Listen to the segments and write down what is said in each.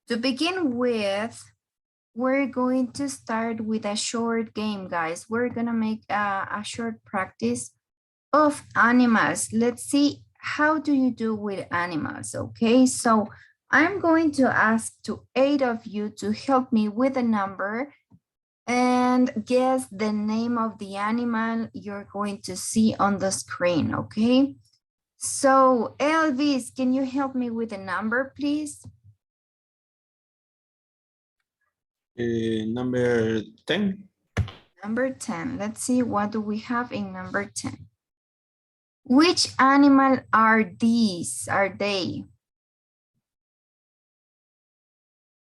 To begin with, we're going to start with a short game, guys. We're gonna make a short practice of animals. Let's see, how do you do with animals, okay? So I'm going to ask to 8 of you to help me with a number and guess the name of the animal you're going to see on the screen, okay? So Elvis, can you help me with a number, please? Number 10. Number 10. Let's see, what do we have in number 10? Which animal are these? Are they?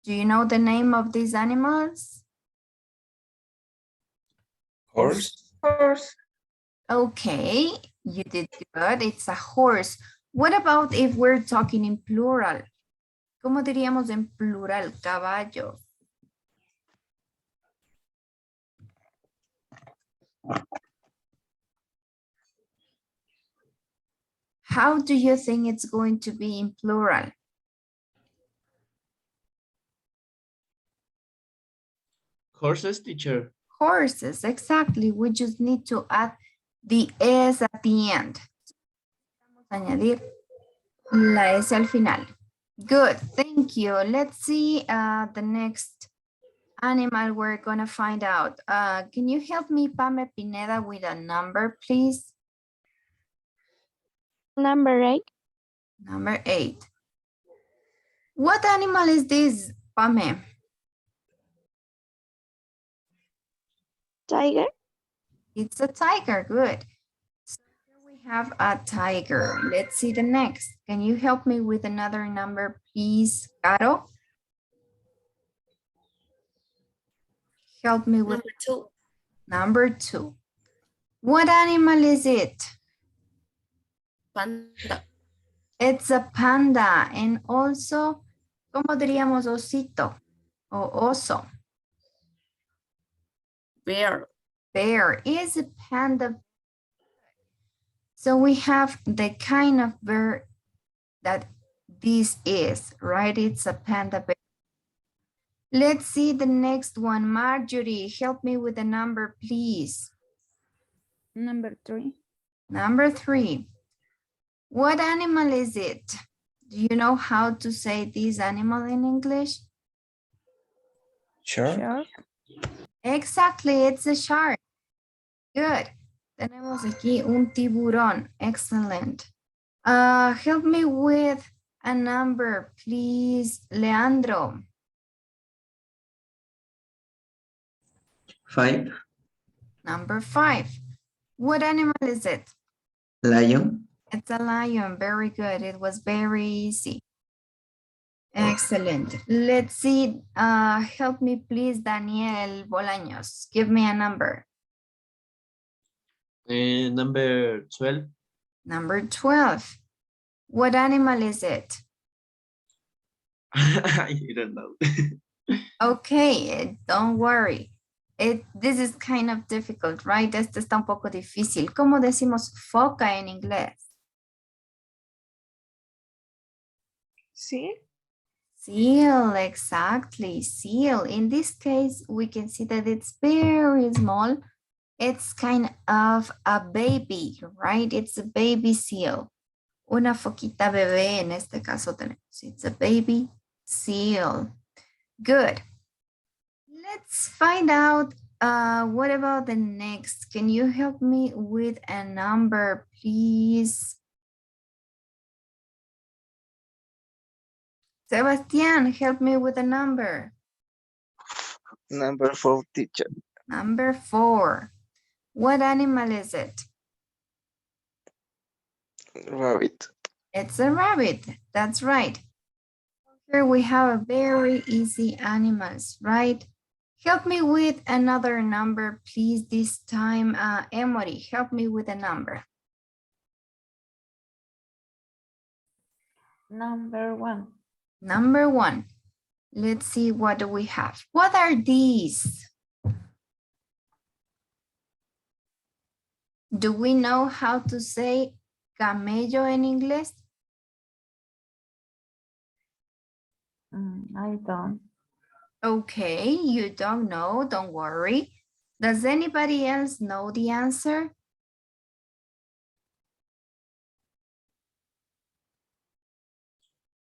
Do you know the name of these animals? Horse. Horse. Okay, you did good. It's a horse. What about if we're talking in plural? ¿Cómo diríamos en plural? Caballo. How do you think it's going to be in plural? Horses, teacher. Horses, exactly. We just need to add the S at the end. Vamos a añadir la S al final. Good, thank you. Let's see the next animal we're gonna find out. Can you help me, Pame Pineda, with a number, please? Number 8. Number 8. What animal is this, Pame? Tiger. It's a tiger, good. So here we have a tiger. Let's see the next. Can you help me with another number, please, Caro? Help me with Number 2. number 2. What animal is it? Panda. It's a panda, and also, ¿cómo diríamos osito o oso? Bear. Bear is a panda. So we have the kind of bird that this is, right? It's a panda bear. Let's see the next one. Marjorie, help me with the number, please. Number 3. Number 3. What animal is it? Do you know how to say this animal in English? Shark. Exactly, it's a shark. Good. Tenemos aquí un tiburón. Excellent. Help me with a number, please, Leandro. 5. Number 5. What animal is it? Lion. It's a lion. Very good. It was very easy. Excellent. Let's see. Help me, please, Daniel Bolaños. Give me a number. Number 12. Number 12. What animal is it? I don't know. Okay, don't worry. This is kind of difficult, right? Este está un poco difícil. ¿Cómo decimos foca en inglés? Sí. Seal, exactly, seal. In this case, we can see that it's very small. It's kind of a baby, right? It's a baby seal. Una foquita bebé en este caso tenemos. It's a baby seal. Good. Let's find out what about the next. Can you help me with a number, please? Sebastian, help me with a number. Number 4, teacher. Number 4. What animal is it? Rabbit. It's a rabbit. That's right. Here we have a very easy animals, right? Help me with another number, please. This time, Emory, help me with a number. Number 1. Number 1. Let's see, what do we have? What are these? Do we know how to say camello in English? I don't. Okay, you don't know, don't worry. Does anybody else know the answer?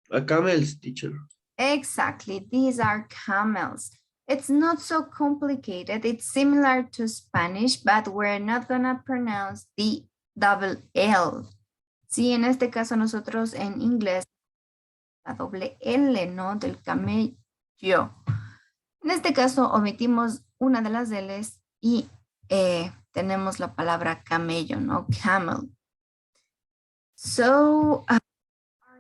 A camel's teacher. Exactly, these are camels. It's not so complicated. It's similar to Spanish, but we're not gonna pronounce the double L. Sí, en este caso nosotros en inglés, la doble L, ¿no? Del camello. En este caso omitimos una de las L's y tenemos la palabra camello, ¿no? Camel. So, are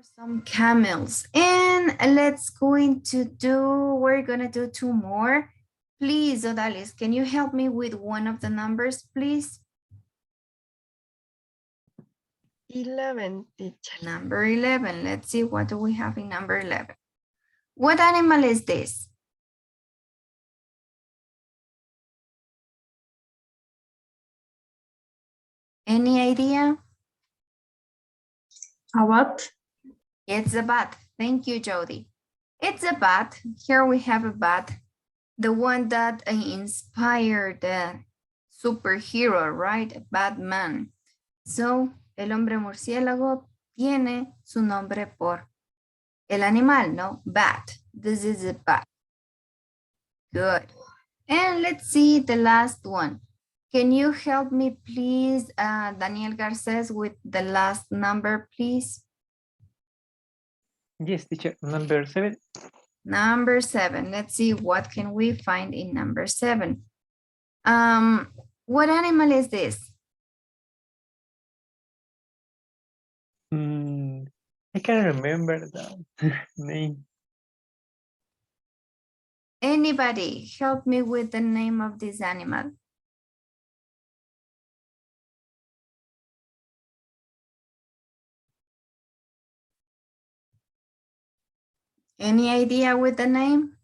some camels. And we're going to do two more. Please, Odalis, can you help me with one of the numbers, please? 11, teacher. Number 11. Let's see, what do we have in number 11? What animal is this? Any idea? A what? It's a bat. Thank you, Jody. It's a bat. Here we have a bat. The one that inspired the superhero, right? Batman. So, el hombre murciélago tiene su nombre por el animal, ¿no? Bat. This is a bat. Good. And let's see the last one. Can you help me, please, Daniel Garces, with the last number, please? Yes, teacher. Number 7. Number 7. Let's see what can we find in number 7. What animal is this? I can't remember the name. Anybody help me with the name of this animal? Any idea with the name?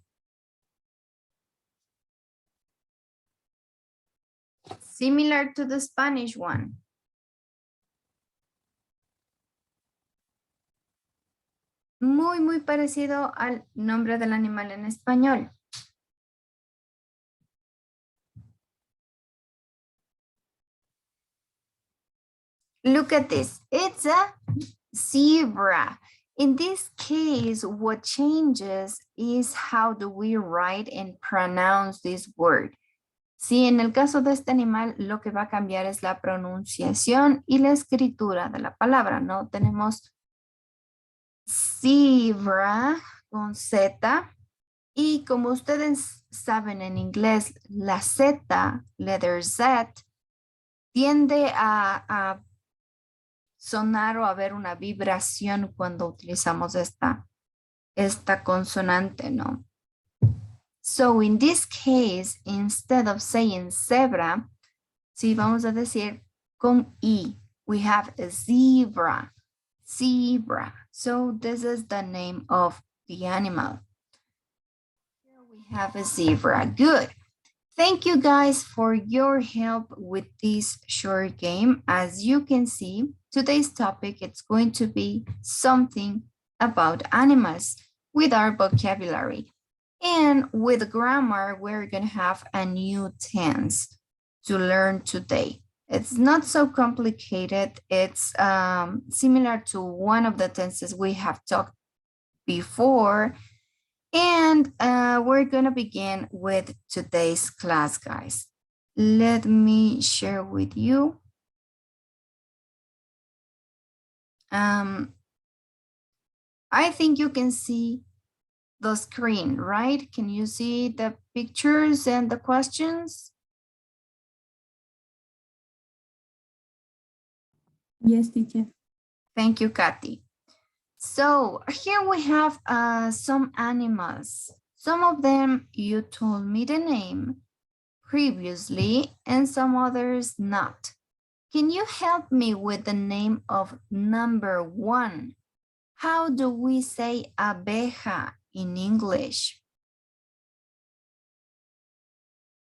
Similar to the Spanish one. Muy parecido al nombre del animal en español. Look at this. It's a zebra. In this case, what changes is how do we write and pronounce this word. Sí, en el caso de este animal, lo que va a cambiar es la pronunciación y la escritura de la palabra, ¿no? Tenemos zebra con Z y como ustedes saben en inglés, la Z, letter Z, tiende a sonar o haber una vibración cuando utilizamos esta consonante, ¿no? So in this case, instead of saying zebra, sí, vamos a decir con I. We have a zebra, zebra. So this is the name of the animal. Here we have a zebra. Good. Thank you guys for your help with this short game. As you can see, today's topic, it's going to be something about animals with our vocabulary. And with grammar, we're going to have a new tense to learn today. It's not so complicated. It's similar to one of the tenses we have talked before. And we're going to begin with today's class, guys. Let me share with you. I think you can see the screen, right? Can you see the pictures and the questions? Yes, teacher. Thank you, Kathy. So here we have some animals. Some of them you told me the name previously and some others not. Can you help me with the name of number 1? How do we say abeja in English?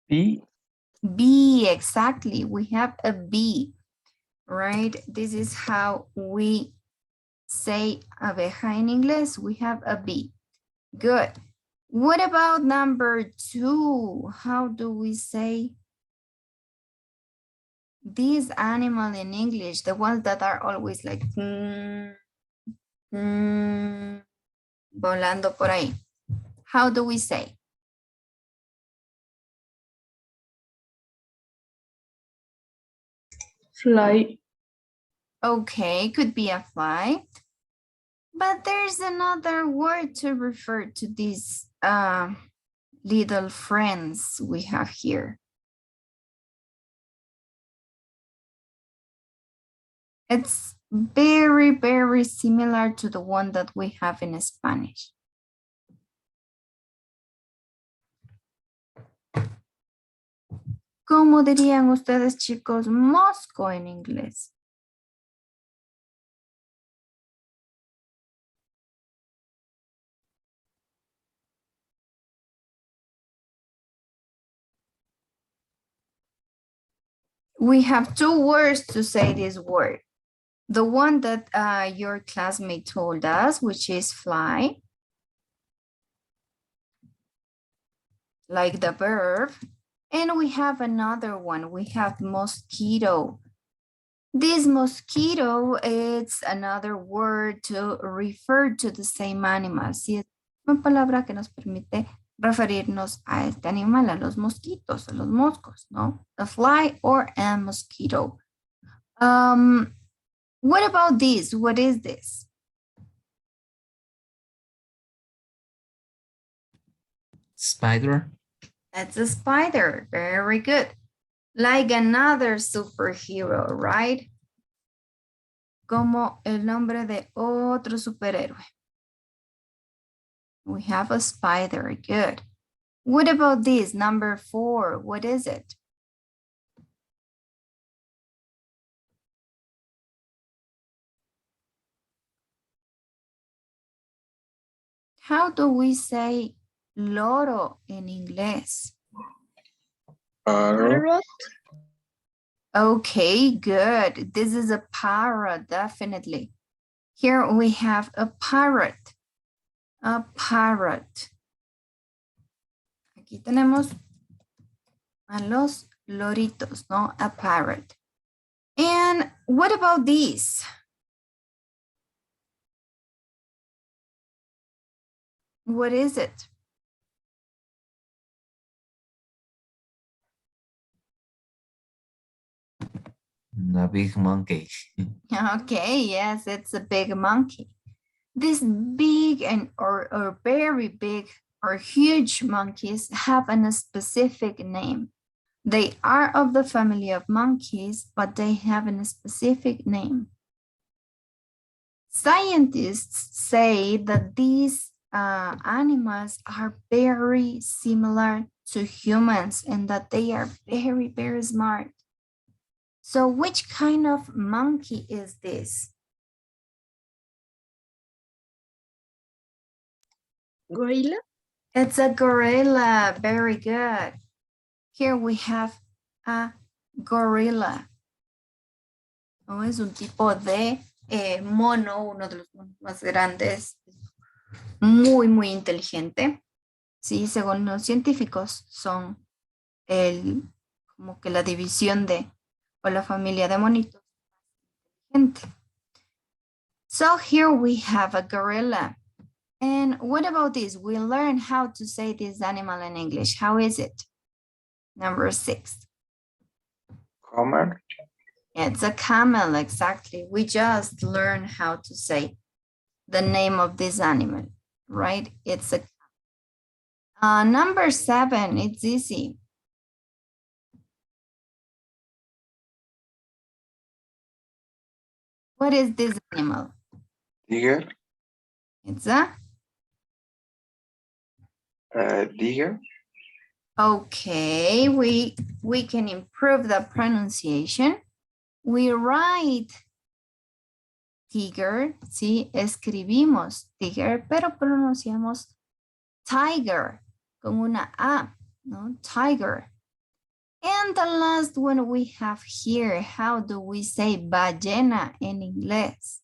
B. Bee, exactly. We have a bee, right? This is how we say abeja in English. We have a bee. Good. What about number 2? How do we say this animal in English? The ones that are always like volando por ahí. How do we say? Fly. Okay, could be a fly. But there's another word to refer to these little friends we have here. It's very, very similar to the one that we have in Spanish. ¿Cómo dirían ustedes, chicos, mosco en inglés? We have 2 words to say this word. The one that your classmate told us, which is fly, like the verb. And we have another one. We have mosquito. This mosquito is another word to refer to the same animal. Sí, es una palabra que nos permite referirnos a este animal, a los mosquitos, a los moscos, ¿no? A fly or a mosquito. What about this? What is this? Spider. That's a spider. Very good. Like another superhero, right? Como el nombre de otro superhéroe. We have a spider. Good. What about this? Number 4. What is it? How do we say loro in English? Parrot. Okay, good. This is a parrot, definitely. Here we have a parrot. A parrot. Aquí tenemos a los loritos, ¿no? A parrot. And what about these? What is it? A big monkey. Okay, yes, it's a big monkey. These big or very big or huge monkeys have a specific name. They are of the family of monkeys, but they have a specific name. Scientists say that these animals are very similar to humans and that they are very, very smart. So which kind of monkey is this? Gorilla. It's a gorilla. Very good. Here we have a gorilla. ¿No? Es un tipo de mono, uno de los monos más grandes, muy, muy inteligente. Sí, según los científicos, son como que la división de, o la familia de monitos inteligente. So here we have a gorilla. And what about this? We learn how to say this animal in English. How is it? Number 6. Camel. It's a camel, exactly. We just learned how to say the name of this animal, right? It's a number 7, it's easy. What is this animal? Tiger. It's a? Tiger. Okay, we can improve the pronunciation. We write tiger, sí, escribimos tiger, pero pronunciamos tiger con una A, ¿no? Tiger. And the last one we have here, how do we say ballena in inglés?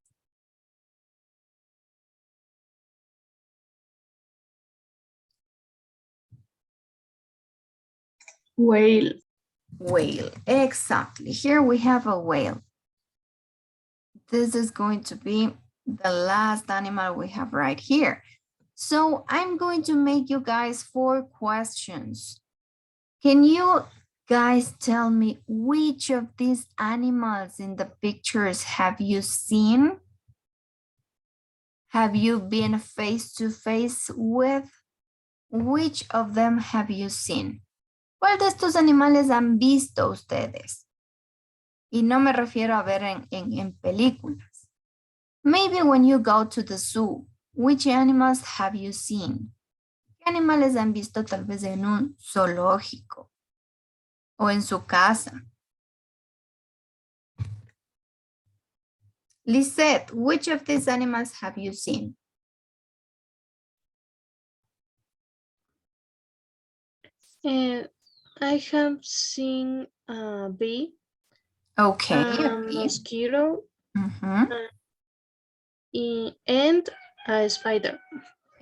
Whale. Whale, exactly. Here we have a whale. This is going to be the last animal we have right here. So I'm going to make you guys 4 questions. Can you guys tell me which of these animals in the pictures have you seen? Have you been face to face with? Which of them have you seen? ¿Cuál de estos animales han visto ustedes? Y no me refiero a ver en películas. Maybe when you go to the zoo, which animals have you seen? ¿Qué animales han visto tal vez en un zoológico o en su casa? Lisette, which of these animals have you seen? I have seen a bee, Okay. a mosquito, Mhm. and a spider.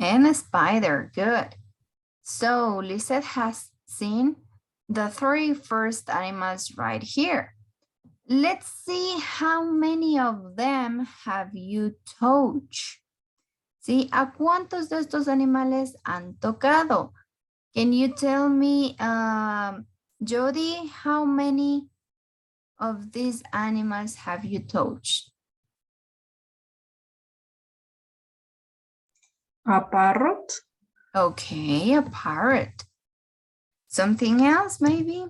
And a spider, good. So Lisette has seen the 3 first animals right here. Let's see how many of them have you touched. ¿Sí? ¿A cuántos de estos animales han tocado? Can you tell me, Jody, how many of these animals have you touched? A parrot. Okay, a parrot. Something else, maybe?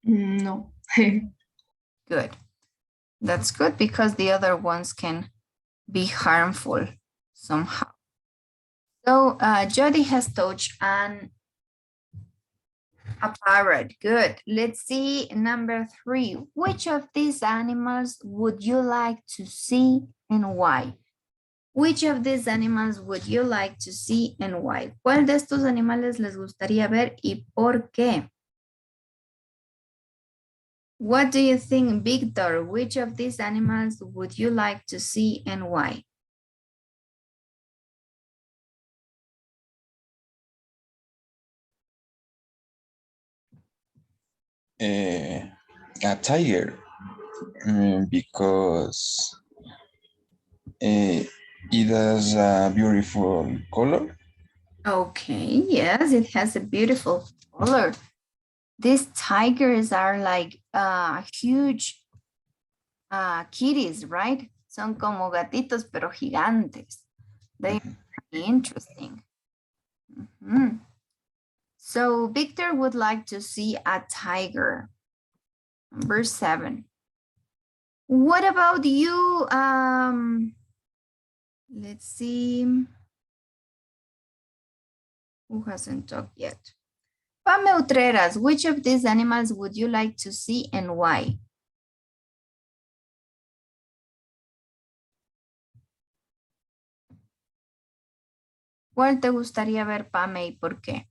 No. Good. That's good because the other ones can be harmful somehow. So Jody has touched a parrot. Good. Let's see number 3. Which of these animals would you like to see and why? Which of these animals would you like to see and why? ¿Cuál de estos animales les gustaría ver y por qué? What do you think, Victor? Which of these animals would you like to see and why? A tiger, because it has a beautiful color. Okay, yes, it has a beautiful color. These tigers are like huge kitties, right? Son como gatitos, pero gigantes. They are very interesting. Mhm. So Victor would like to see a tiger. Number 7. What about you? Let's see. Who hasn't talked yet? Pame Utreras, which of these animals would you like to see and why? ¿Cuál te gustaría ver, Pame, y por qué?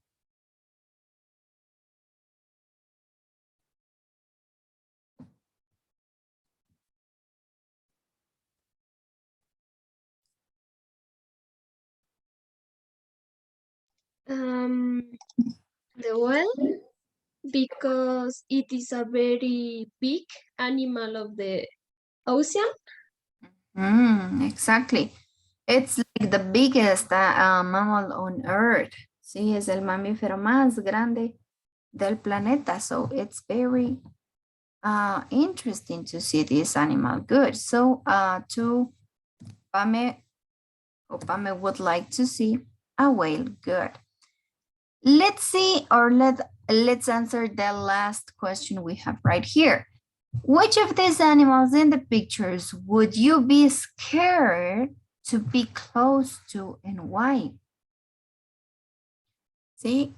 The whale, because it is a very big animal of the ocean. Exactly. It's like the biggest mammal on Earth. Sí, es el mamífero más grande del planeta. So it's very interesting to see this animal. Good. So to Pame would like to see a whale. Good. Let's see, or let's answer the last question we have right here. Which of these animals in the pictures would you be scared to be close to and why? ¿Sí?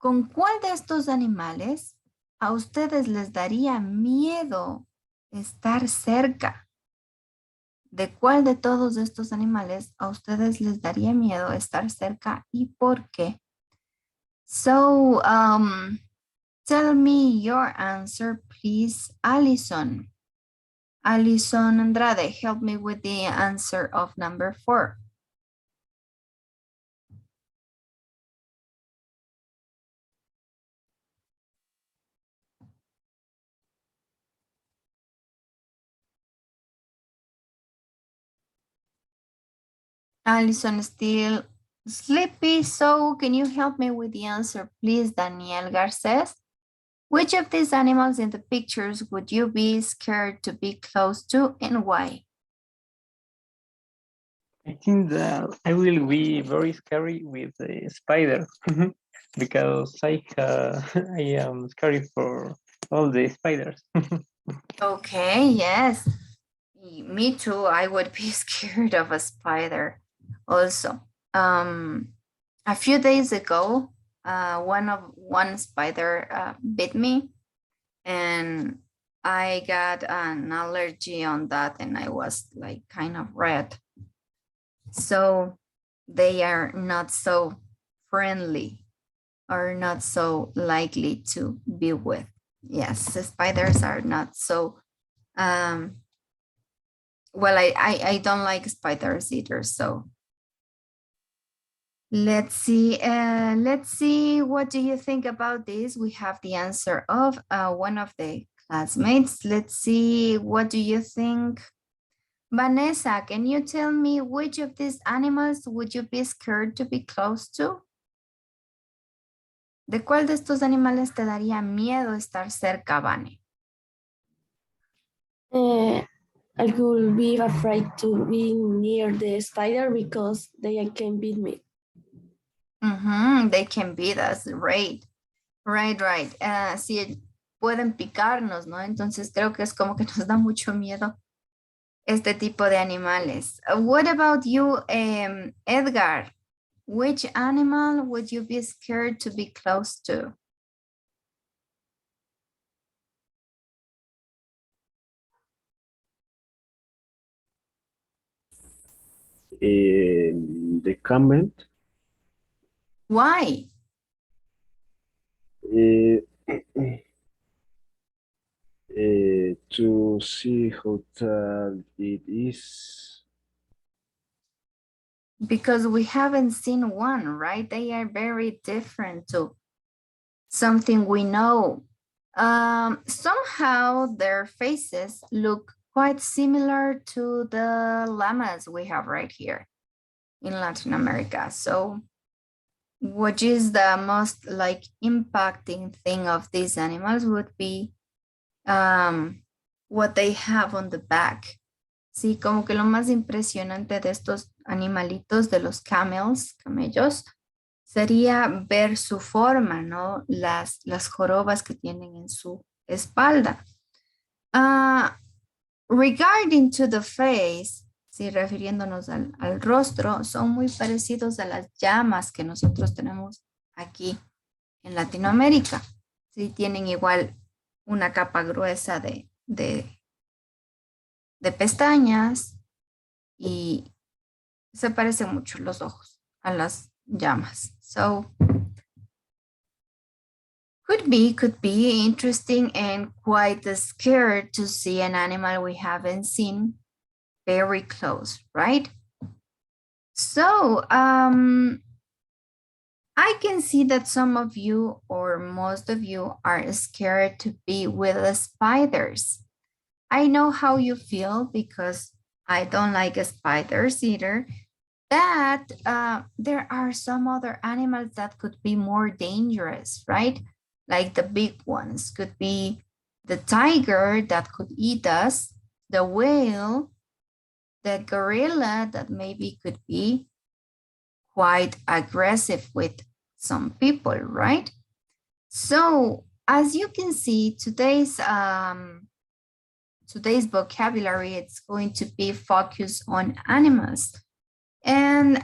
¿Con cuál de estos animales a ustedes les daría miedo estar cerca? ¿De cuál de todos estos animales a ustedes les daría miedo estar cerca y por qué? So, tell me your answer, please, Alison. Alison Andrade, help me with the answer of number 4. Allison is still sleepy, so can you help me with the answer, please, Daniel Garces? Which of these animals in the pictures would you be scared to be close to and why? I think that I will be very scary with the spider because I am scary for all the spiders. Okay, yes. Me too. I would be scared of a spider also. A few days ago, one spider bit me and I got an allergy on that and I was like kind of red. So they are not so friendly or not so likely to be with. Yes, the spiders are not so well, I don't like spiders either. So let's see. What do you think about this? We have the answer of one of the classmates. Let's see. What do you think? Vanessa, can you tell me which of these animals would you be scared to be close to? ¿De cuál de estos animales te daría miedo estar cerca, Vane? I will be afraid to be near the spider because they can beat me. They can beat us, right. Right. Sí, pueden picarnos, ¿no? Entonces creo que es como que nos da mucho miedo este tipo de animales. What about you, Edgar? Which animal would you be scared to be close to? The camel. Why? To see how tall it is. Because we haven't seen one, right? They are very different to something we know. Somehow their faces look quite similar to the llamas we have right here in Latin America. So what is the most like impacting thing of these animals would be what they have on the back. Sí, como que lo más impresionante de estos animalitos, de los camellos, sería ver su forma, ¿no? Las jorobas que tienen en su espalda. Regarding to the face, sí, refiriéndonos al rostro, son muy parecidos a las llamas que nosotros tenemos aquí en Latinoamérica. Sí, tienen igual una capa gruesa de pestañas y se parecen mucho los ojos a las llamas. So could be interesting and quite scared to see an animal we haven't seen very close, right? So I can see that some of you or most of you are scared to be with the spiders. I know how you feel because I don't like spiders either. But there are some other animals that could be more dangerous, right? Like the big ones could be the tiger that could eat us, the whale, the gorilla that maybe could be quite aggressive with some people, right? So as you can see, today's vocabulary, it's going to be focused on animals. And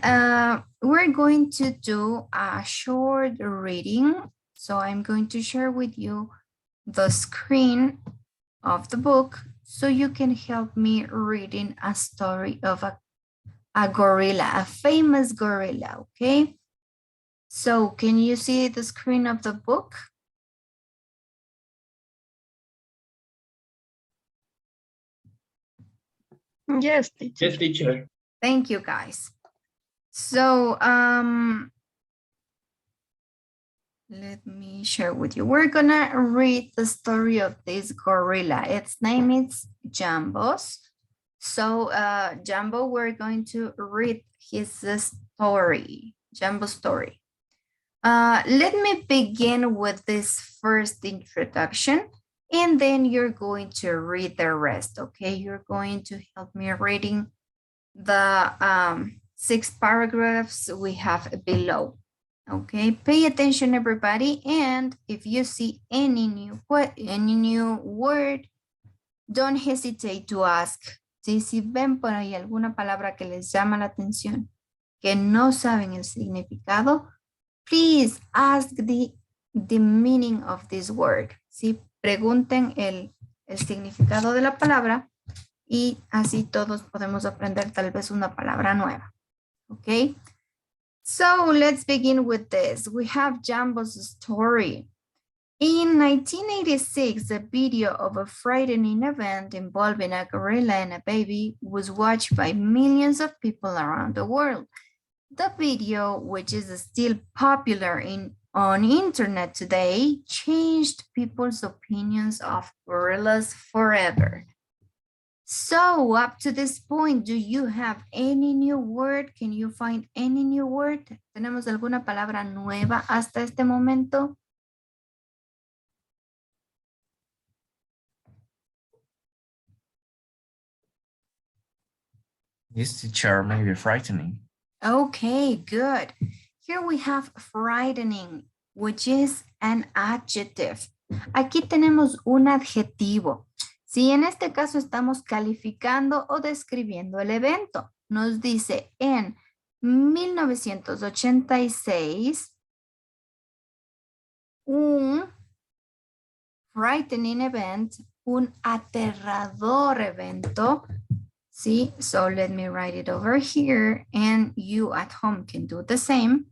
we're going to do a short reading. So I'm going to share with you the screen of the book so you can help me reading a story of a gorilla, a famous gorilla, okay? So can you see the screen of the book? Yes, teacher. Yes, teacher. Thank you, guys. So let me share with you. We're gonna read the story of this gorilla. Its name is Jumbo's. So Jumbo, we're going to read his story, Jumbo's story. Let me begin with this first introduction, and then you're going to read the rest, okay? You're going to help me reading the 6 paragraphs we have below. Okay, pay attention, everybody. And if you see any new word, don't hesitate to ask. ¿Sí? Si ven por ahí alguna palabra que les llama la atención, que no saben el significado, please ask the meaning of this word. ¿Sí? Pregunten el significado de la palabra y así todos podemos aprender tal vez una palabra nueva. Okay? So let's begin with this. We have Jumbo's story. In 1986, the video of a frightening event involving a gorilla and a baby was watched by millions of people around the world. The video, which is still popular on internet today, changed people's opinions of gorillas forever. So up to this point, do you have any new word? Can you find any new word? ¿Tenemos alguna palabra nueva hasta este momento? This teacher may be frightening. Okay, good. Here we have frightening, which is an adjective. Aquí tenemos un adjetivo. Si en este caso estamos calificando o describiendo el evento, nos dice en 1986, un frightening event, un aterrador evento. See, so let me write it over here and you at home can do the same.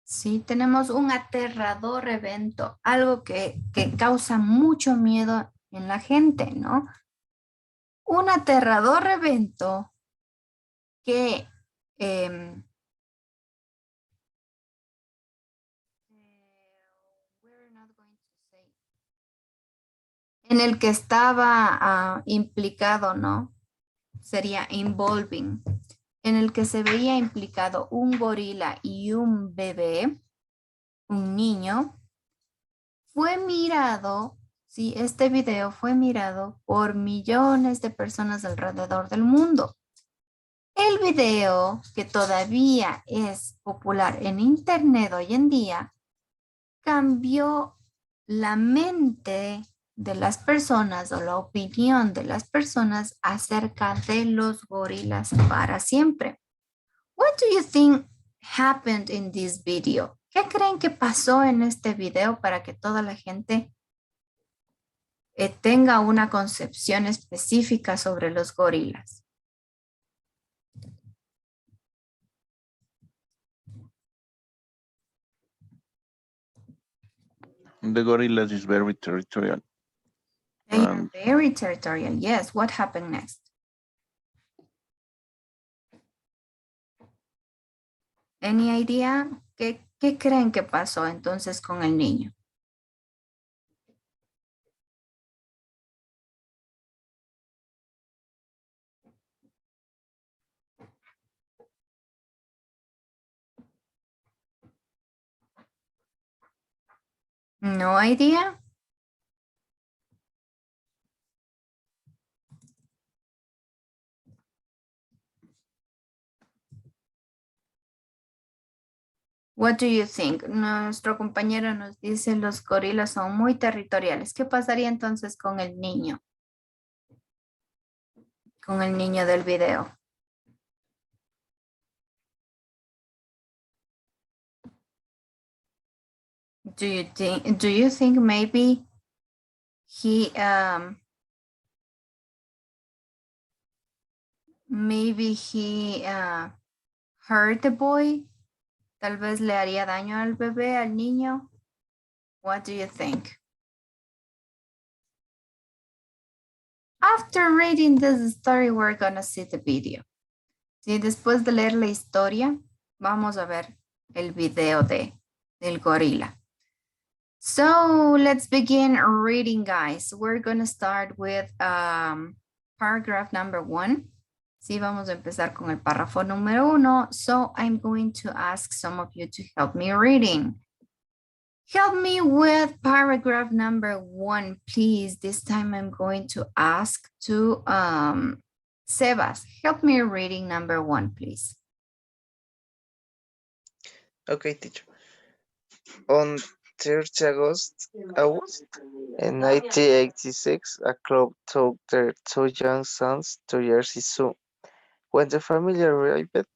Sí, tenemos un aterrador evento, algo que causa mucho miedo en la gente, ¿no? Un aterrador evento que en el que estaba implicado, ¿no? Sería involving. En el que se veía implicado un gorila y un bebé, un niño, fue mirado, sí, este video fue mirado por millones de personas alrededor del mundo. El video, que todavía es popular en internet hoy en día, cambió la mente de las personas o la opinión de las personas acerca de los gorilas para siempre. What do you think happened in this video? ¿Qué creen que pasó en este video para que toda la gente tenga una concepción específica sobre los gorilas? The gorillas is very territorial. They are very territorial. Yes. What happened next? Any idea? ¿Qué creen que pasó entonces con el niño? No idea? What do you think? Nuestro compañero nos dice los gorilas son muy territoriales. ¿Qué pasaría entonces con el niño? Con el niño del video. Do you think maybe he hurt the boy? Tal vez le haría daño al bebé, al niño. What do you think? After reading this story, we're gonna see the video. Sí, después de leer la historia, vamos a ver el video del gorila. So let's begin reading, guys. We're gonna start with paragraph number 1. Sí, vamos a empezar con el párrafo número 1. So I'm going to ask some of you to help me reading. Help me with paragraph number 1, please. This time I'm going to ask to Sebas. Help me reading number 1, please. Okay, teacher. On 30 August in 1986, a club took their 2 young sons to Jersey Zoo. When the family arrived,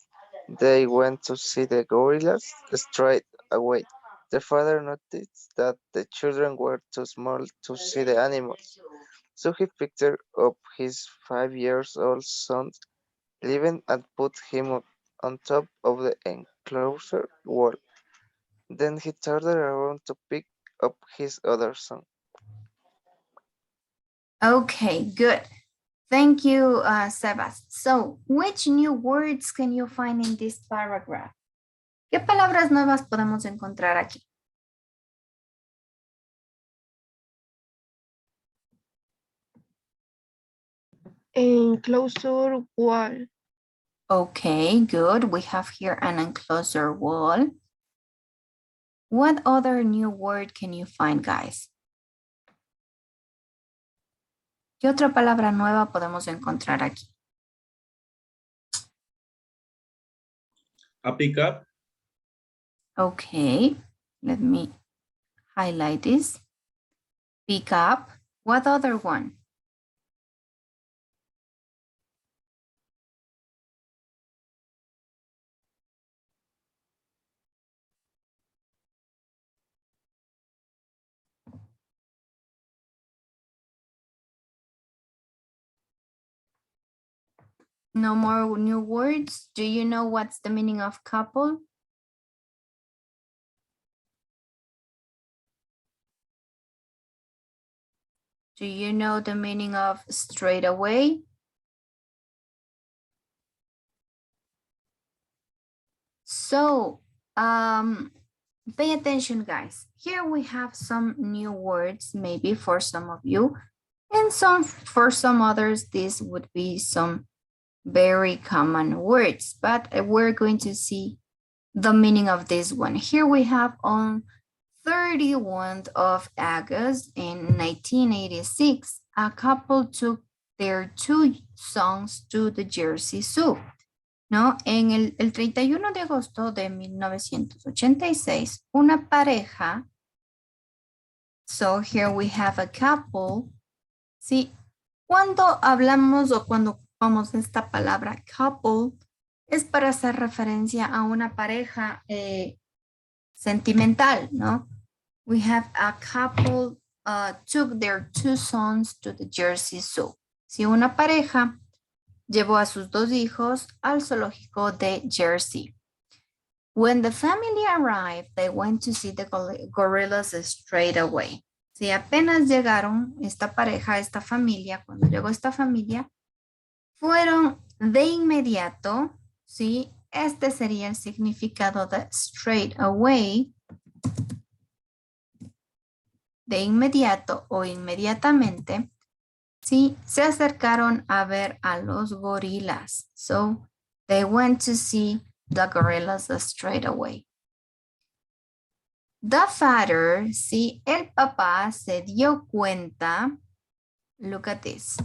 they went to see the gorillas straight away. The father noticed that the children were too small to see the animals, so he picked up his 5-year-old son, leaving and put him on top of the enclosure wall. Then he turned around to pick up his other son. Okay, good. Thank you, Sebas. So, which new words can you find in this paragraph? ¿Qué palabras nuevas podemos encontrar aquí? Enclosure wall. Okay, good. We have here an enclosure wall. What other new word can you find, guys? ¿Qué otra palabra nueva podemos encontrar aquí? A pickup. Okay, let me highlight this. Pick up. What other one? No more new words. Do you know what's the meaning of couple? Do you know the meaning of straight away? So, pay attention, guys. Here we have some new words, maybe for some of you, and for some others, this would be some very common words, but we're going to see the meaning of this one. Here we have on 31st of August in 1986, a couple took their 2 sons to the Jersey Zoo. ¿No? En el 31 de agosto de 1986, una pareja, so here we have a couple, ¿sí? Cuando hablamos o cuando ocupamos esta palabra couple, es para hacer referencia a una pareja sentimental, ¿no? We have a couple took their 2 sons to the Jersey Zoo. Si una pareja llevó a sus 2 hijos al zoológico de Jersey. When the family arrived, they went to see the gorillas straight away. Si apenas llegaron esta pareja, esta familia, cuando llegó esta familia, fueron de inmediato, ¿sí? Este sería el significado de straight away, de inmediato o inmediatamente. Sí, se acercaron a ver a los gorilas. So, they went to see the gorillas straight away. The father, sí, el papá se dio cuenta. Look at this.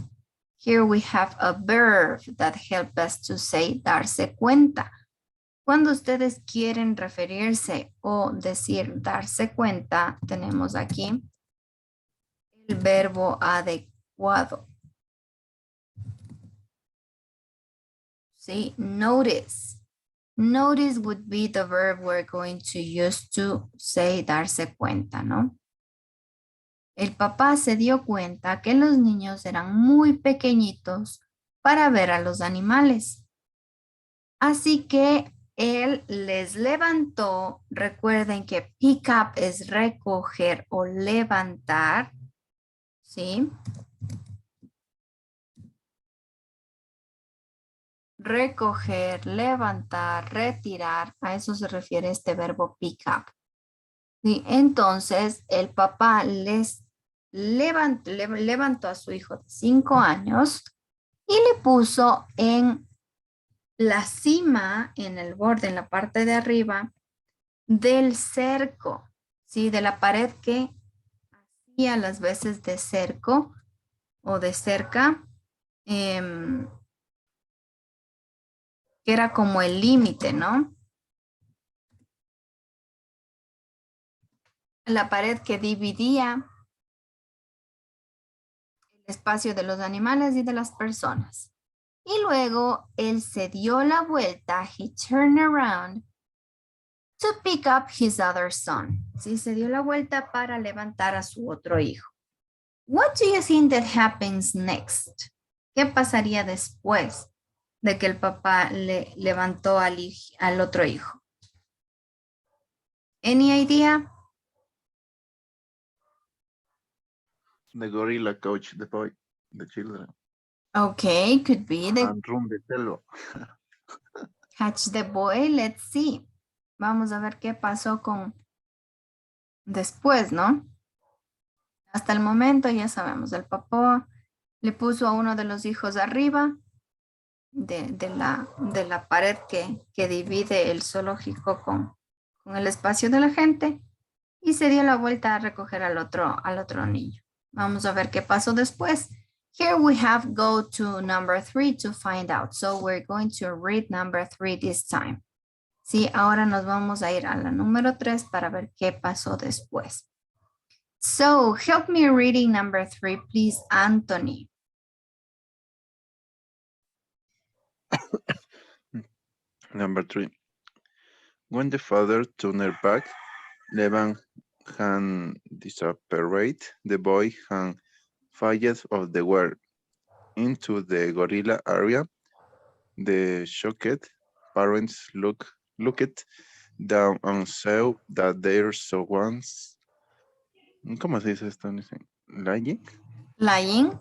Here we have a verb that helps us to say darse cuenta. Cuando ustedes quieren referirse o decir darse cuenta, tenemos aquí el verbo adecuado. See, notice. Notice would be the verb we're going to use to say darse cuenta, ¿no? El papá se dio cuenta que los niños eran muy pequeñitos para ver a los animales. Así que él les levantó. Recuerden que pick up es recoger o levantar, ¿sí? Recoger, levantar, retirar, a eso se refiere este verbo pick up. ¿Sí? Entonces, el papá les levantó a su hijo de 5 años y le puso en la cima en el borde, en la parte de arriba del cerco, ¿sí? De la pared que hacía las veces de cerco o de cerca, que era como el límite, ¿no? La pared que dividía el espacio de los animales y de las personas. Y luego él se dio la vuelta, he turned around to pick up his other son. Sí, se dio la vuelta para levantar a su otro hijo. What do you think that happens next? ¿Qué pasaría después de que el papá le levantó al otro hijo? Any idea? The gorilla coach the boy, the children, Okay, could be the and run the celo. catch the boy. Let's see. Vamos a ver qué pasó con después, ¿no? Hasta el momento ya sabemos, el papá le puso a uno de los hijos arriba de la pared que divide el zoológico con el espacio de la gente y se dio la vuelta a recoger al otro niño. Vamos a ver qué pasó después. Here we have go to number 3 to find out. So we're going to read number 3 this time. Sí, ahora nos vamos a ir a la número 3 para ver qué pasó después. So help me reading number 3, please, Anthony. Number 3. When the father turned back, Levan had disappeared. The boy had fled of the world into the gorilla area. The shocked parents looked down and saw that their son was, ¿cómo se dice esto? Lying.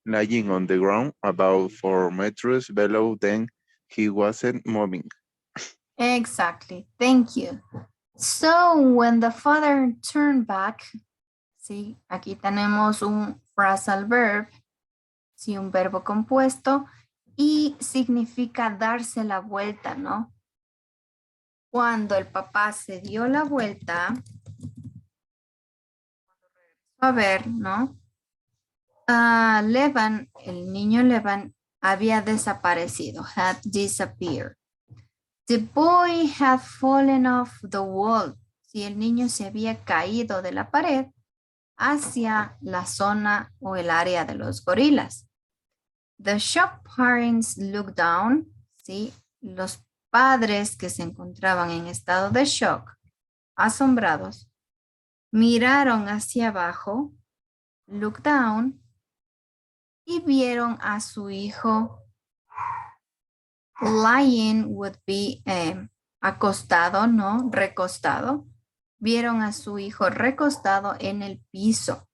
Lying on the ground about 4 meters below them. He wasn't moving. Exactly. Thank you. So when the father turned back, sí, aquí tenemos un phrasal verb, sí, un verbo compuesto y significa darse la vuelta, ¿no? Cuando el papá se dio la vuelta, a ver, ¿no? Levan, el niño Levan, había desaparecido, had disappeared. The boy had fallen off the wall. Si el niño se había caído de la pared hacia la zona o el área de los gorilas. The shocked parents looked down. Sí, los padres que se encontraban en estado de shock, asombrados, miraron hacia abajo, looked down, y vieron a su hijo. Lying would be acostado, ¿no? Recostado. Vieron a su hijo recostado en el piso.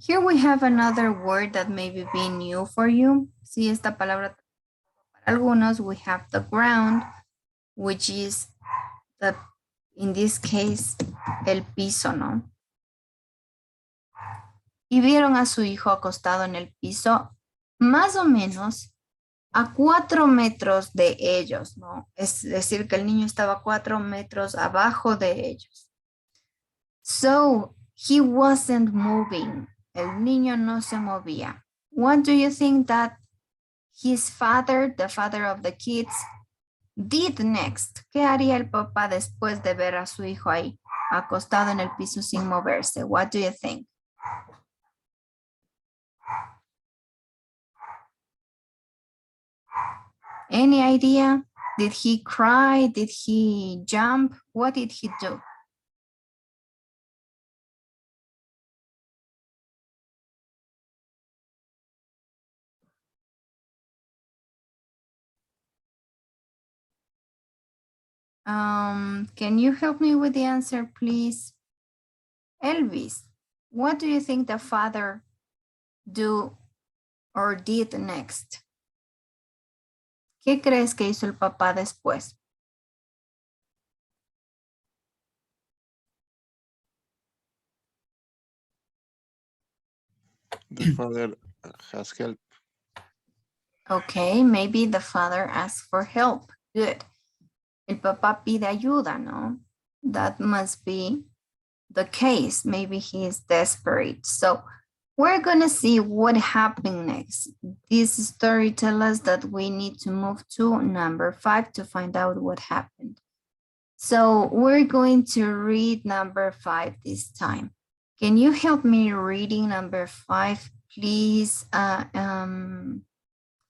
Here we have another word that may be new for you. Sí, esta palabra para algunos. We have the ground, which is in this case, el piso, ¿no? Y vieron a su hijo acostado en el piso, más o menos a 4 metros de ellos, ¿no? Es decir, que el niño estaba 4 metros abajo de ellos. So, he wasn't moving. El niño no se movía. What do you think that his father, the father of the kids, did next? ¿Qué haría el papá después de ver a su hijo ahí, acostado en el piso sin moverse? What do you think? Any idea? Did he cry? Did he jump? What did he do? Can you help me with the answer, please? Elvis, what do you think the father do or did next? ¿Qué crees que hizo el papá después? The father has help. Okay, maybe the father asks for help. Good. El papá pide ayuda, ¿no? That must be the case. Maybe he is desperate. So we're going to see what happened next. This story tells us that we need to move to number 5 to find out what happened. So we're going to read number 5 this time. Can you help me reading number 5, please?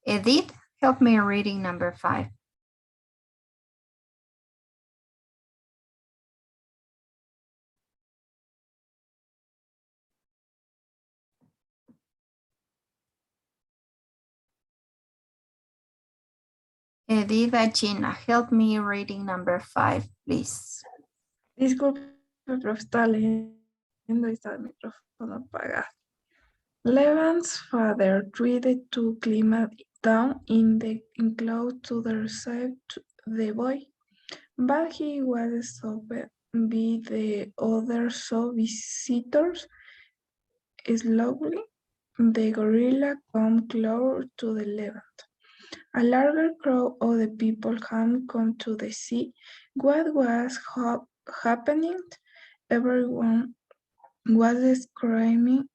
Edith, help me reading number 5. Edith China, help me reading number 5, please. Disculpe, profe, está leyendo y está el micrófono apagado. Levan's father tried to climb down in the enclosure to receive the boy, but he was stopped by the other visitors. Slowly, the gorilla came closer to the Levant. A larger crowd of the people had come to see what was happening. Everyone was screaming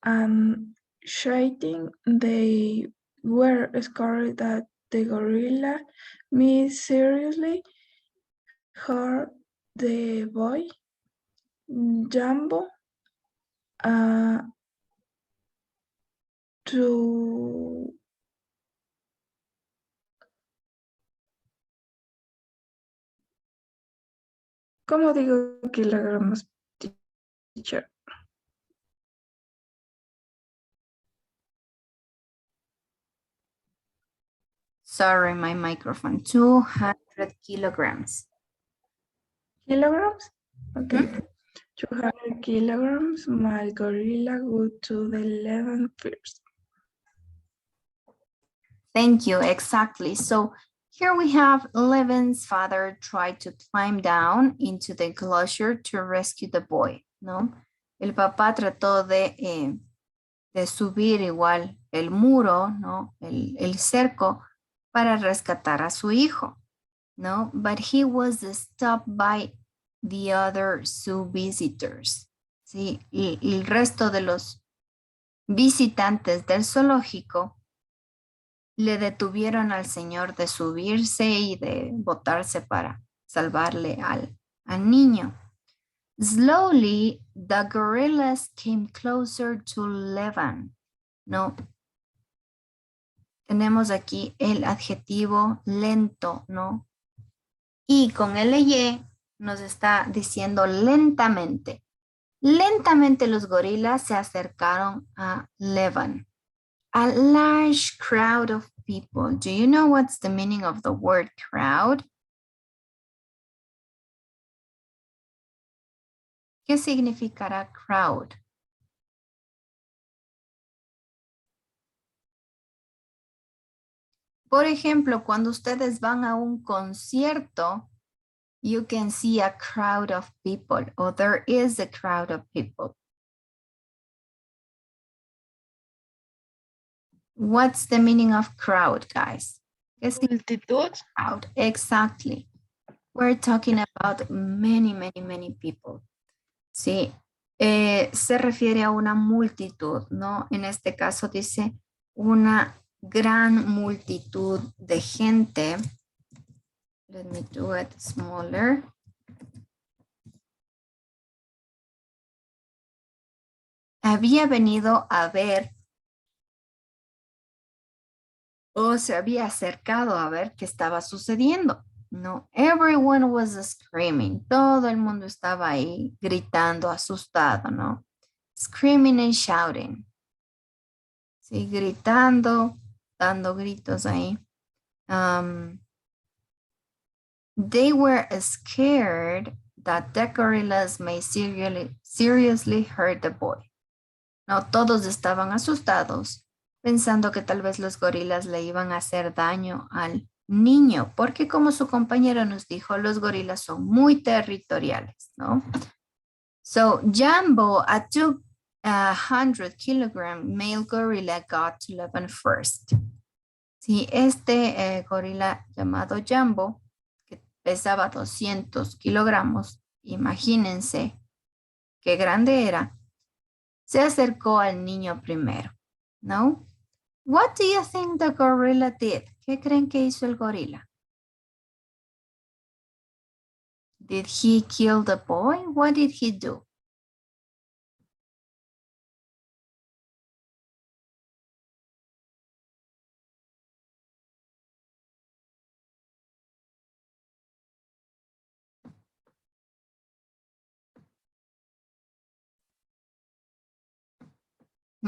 and shouting. They were scared that the gorilla might seriously hurt the boy. Jumbo to ¿Cómo digo kilogramos, teacher? Sorry, my microphone. 200 kilograms. Kilograms? Okay. 200 kilograms. My gorilla go to the 11 first. Thank you, exactly. So here we have Levin's father tried to climb down into the enclosure to rescue the boy, ¿no? El papá trató de subir igual el muro, ¿no? El cerco para rescatar a su hijo, ¿no? But he was stopped by the other zoo visitors, ¿sí? Y el resto de los visitantes del zoológico le detuvieron al señor de subirse y de botarse para salvarle al niño. Slowly, the gorillas came closer to Levan. No. Tenemos aquí el adjetivo lento, ¿no? Y con el y nos está diciendo lentamente. Lentamente los gorilas se acercaron a Levan. A large crowd of people. Do you know what's the meaning of the word crowd? ¿Qué significará crowd? Por ejemplo, cuando ustedes van a un concierto, you can see a crowd of people, or there is a crowd of people. What's the meaning of crowd, guys? Multitud. Crowd, exactly. We're talking about many, many, many people. Sí, se refiere a una multitud, ¿no? En este caso dice una gran multitud de gente. Let me do it smaller. Había venido a ver o se había acercado a ver qué estaba sucediendo. No, everyone was screaming. Todo el mundo estaba ahí gritando, asustado, ¿no? Screaming and shouting. Sí, gritando, dando gritos ahí. They were scared that the gorillas may seriously hurt the boy. No, todos estaban asustados, pensando que tal vez los gorilas le iban a hacer daño al niño, porque como su compañero nos dijo, los gorilas son muy territoriales, ¿no? So Jumbo 100-kilogram male gorilla got to 11 first. Sí, este gorila llamado Jumbo, que pesaba 200 kilogramos, imagínense qué grande era, se acercó al niño primero, ¿no? What do you think the gorilla did? ¿Qué creen que hizo el gorila? Did he kill the boy? What did he do?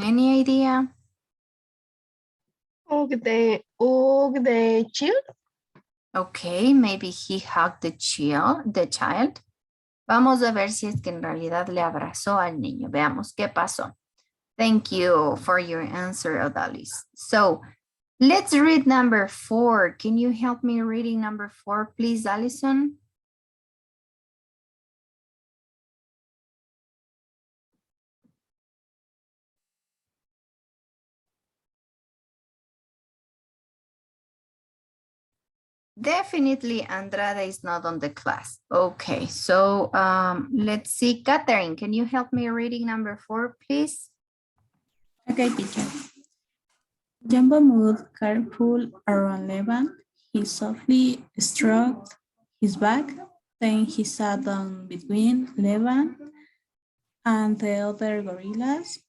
Any idea? Hug the child. Okay, maybe he hugged the child. Vamos a ver si es que en realidad le abrazó al niño. Veamos qué pasó. Thank you for your answer, Odalis. So, let's read number 4. Can you help me reading number 4, please, Allison? Definitely Andrade is not on the class. Okay, so let's see. Catherine, can you help me reading number 4, please? Okay, teacher. Jumbo moved careful around Levan. He softly stroked his back. Then he sat down between Levan and the other gorillas.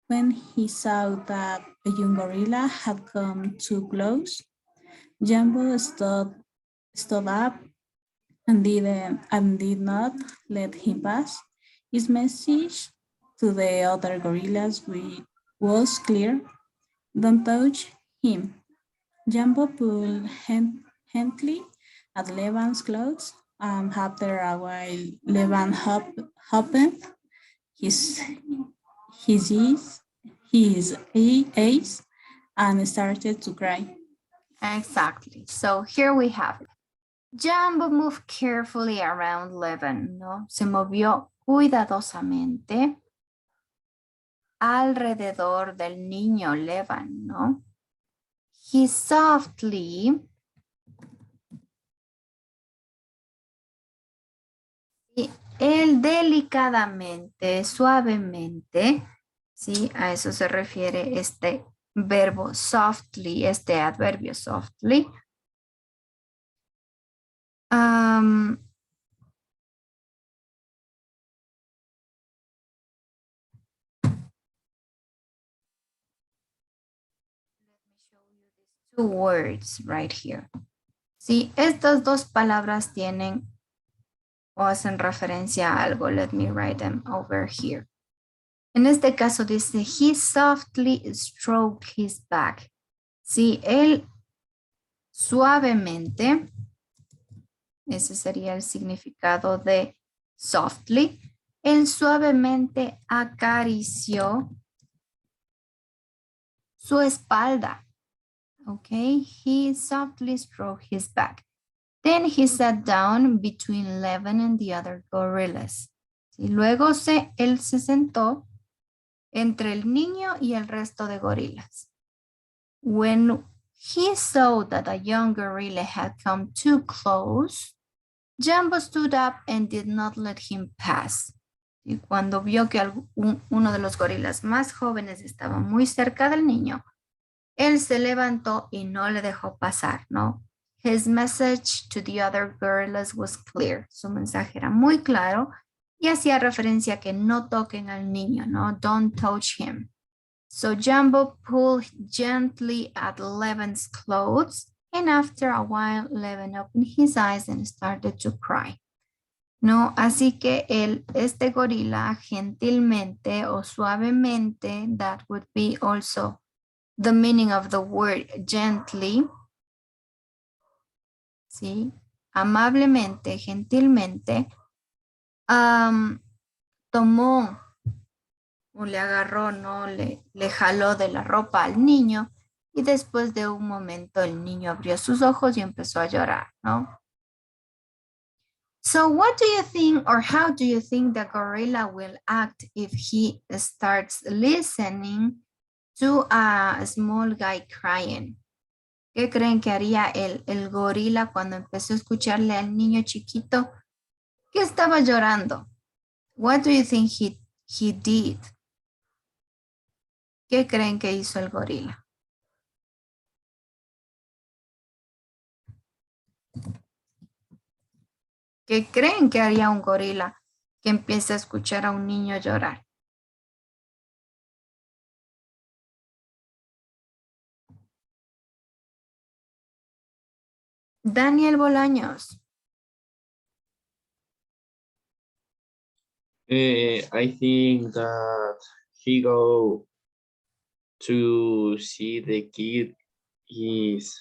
When he saw that a young gorilla had come too close, Jumbo stood up and did not let him pass. His message to the other gorillas was clear. Don't touch him. Jumbo pulled gently at Levan's clothes. After a while, Levan opened his eyes and started to cry. Exactly. So here we have it. Jumbo moved carefully around Levan, ¿no? Se movió cuidadosamente alrededor del niño Levan, ¿no? He softly él delicadamente, suavemente, ¿sí? A eso se refiere este verbo softly, este adverbio softly. Two words right here. Sí, estas dos palabras tienen o hacen referencia a algo. Let me write them over here. En este caso dice, he softly stroked his back. Sí, él suavemente, ese sería el significado de softly, él suavemente acarició su espalda. Okay, he softly stroked his back. Then he sat down between Levan and the other gorillas. Y luego él se sentó entre el niño y el resto de gorilas. When he saw that a young gorilla had come too close, Jumbo stood up and did not let him pass. Y cuando vio que uno de los gorilas más jóvenes estaba muy cerca del niño, él se levantó y no le dejó pasar, ¿no? His message to the other gorillas was clear. Su mensaje era muy claro y hacía referencia a que no toquen al niño, ¿no? Don't touch him. So Jumbo pulled gently at Levan's clothes, and after a while, Levan opened his eyes and started to cry. ¿No? Así que este gorila gentilmente o suavemente, that would be also the meaning of the word gently, ¿sí? Amablemente, gentilmente, tomó o le agarró, ¿no? Le jaló de la ropa al niño y después de un momento el niño abrió sus ojos y empezó a llorar, ¿no? So what do you think, or how do you think the gorilla will act if he starts listening to a small guy crying? ¿Qué creen que haría el gorila cuando empezó a escucharle al niño chiquito que estaba llorando? What do you think he did? ¿Qué creen que hizo el gorila? ¿Qué creen que haría un gorila que empieza a escuchar a un niño llorar? Daniel Bolaños. I think that he go to see the kid is...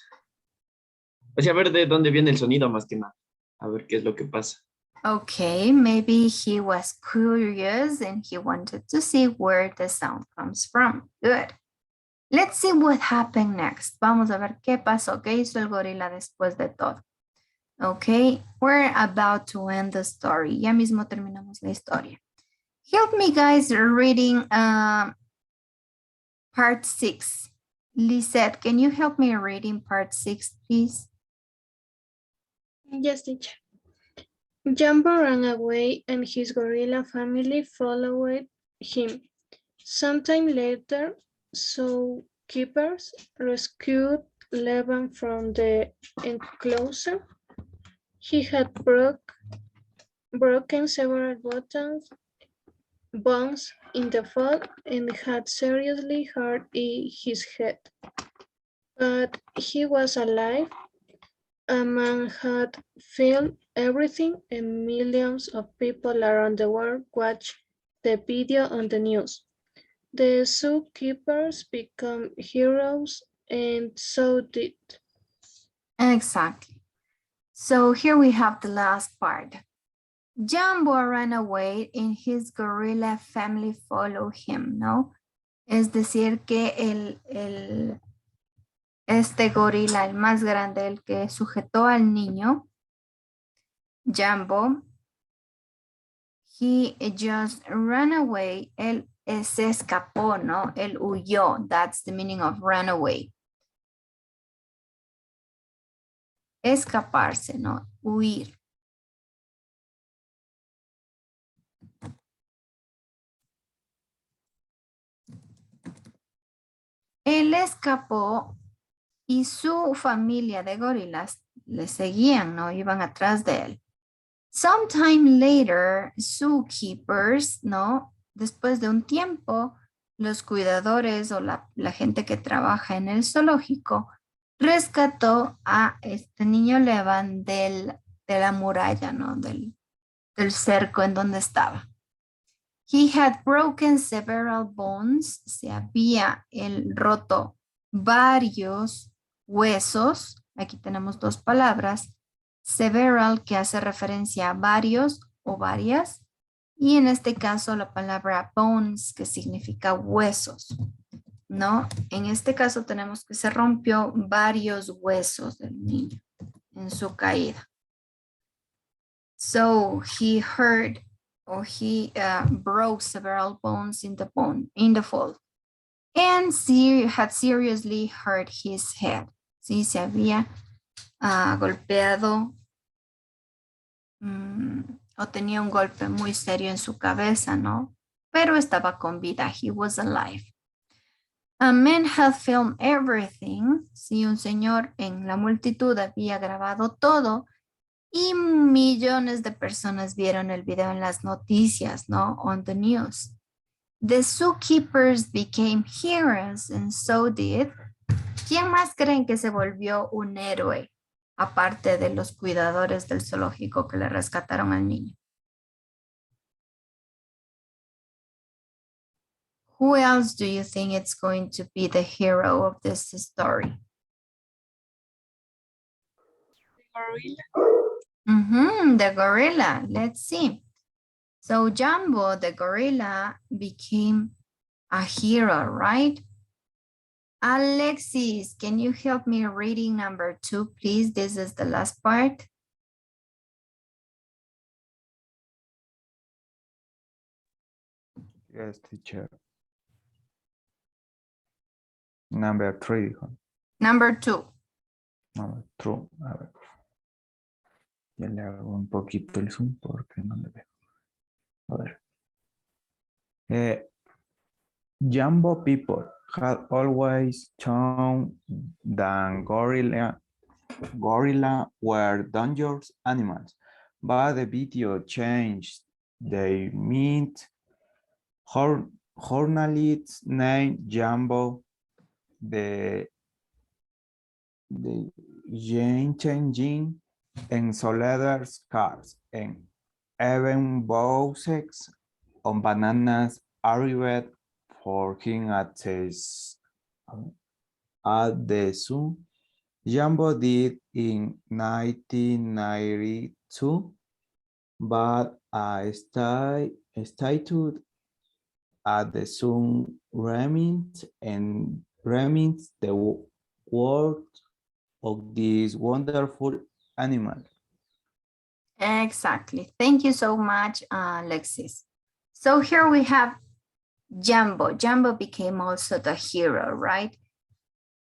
O sea, a ver de dónde viene el sonido más que nada. A ver qué es lo que pasa. Okay, maybe he was curious and he wanted to see where the sound comes from. Good. Let's see what happened next. Vamos a ver qué pasó, qué hizo el gorila después de todo. Okay, we're about to end the story. Ya mismo terminamos la historia. Help me guys reading part 6. Lisette, can you help me reading part 6, please? Yes, teacher. Jumbo ran away and his gorilla family followed him. Sometime later, zookeepers rescued Levan from the enclosure. He had broken several bones in the fall and had seriously hurt his head. But he was alive. A man had filmed everything and millions of people around the world watched the video on the news. The zookeepers become heroes and so did. Exactly. So here we have the last part. Jumbo ran away and his gorilla family followed him, ¿no? Es decir que este gorila, el más grande, el que sujetó al niño, Jumbo, he just ran away, él se escapó, ¿no? Él huyó, that's the meaning of run away. Escaparse, ¿no? Huir. Él escapó y su familia de gorilas le seguían, ¿no? Iban atrás de él. Sometime later, zookeepers, ¿no? Después de un tiempo, los cuidadores o la gente que trabaja en el zoológico rescató a este niño Levan de la muralla, ¿no? Del cerco en donde estaba. He had broken several bones, se había roto varios huesos. Aquí tenemos dos palabras. Several, que hace referencia a varios o varias. Y en este caso la palabra bones, que significa huesos, ¿no? En este caso tenemos que se rompió varios huesos del niño en su caída. So he heard or he broke several bones in the fall. And had seriously hurt his head. Sí, se había golpeado o tenía un golpe muy serio en su cabeza, ¿no? Pero estaba con vida. He was alive. A man had filmed everything. Sí, un señor en la multitud había grabado todo. Y millones de personas vieron el video en las noticias, ¿no? On the news. The zookeepers became heroes and so did. ¿Quién más creen que se volvió un héroe? Aparte de los cuidadores del zoológico que le rescataron al niño. Who else do you think it's going to be the hero of this story? The gorilla. Let's see. So Jumbo, the gorilla, became a hero, right? Alexis, can you help me reading number 2, please? This is the last part. Yes, teacher. Number 3, dijo. Number 2. Number 2. A ver. Ya le hago un poquito el zoom porque no le veo. A ver. Jumbo people had always shown that gorilla were dangerous animals, but the video changed. They meet journalists named Jumbo, the changing en Soledad's cars, and even boxes on bananas arrived for him at the zoo. Jumbo did in 1992, but a statue at the zoo remains the world of this wonderful animal. Exactly. Thank you so much, Alexis. So here we have Jumbo. Jumbo became also the hero, right?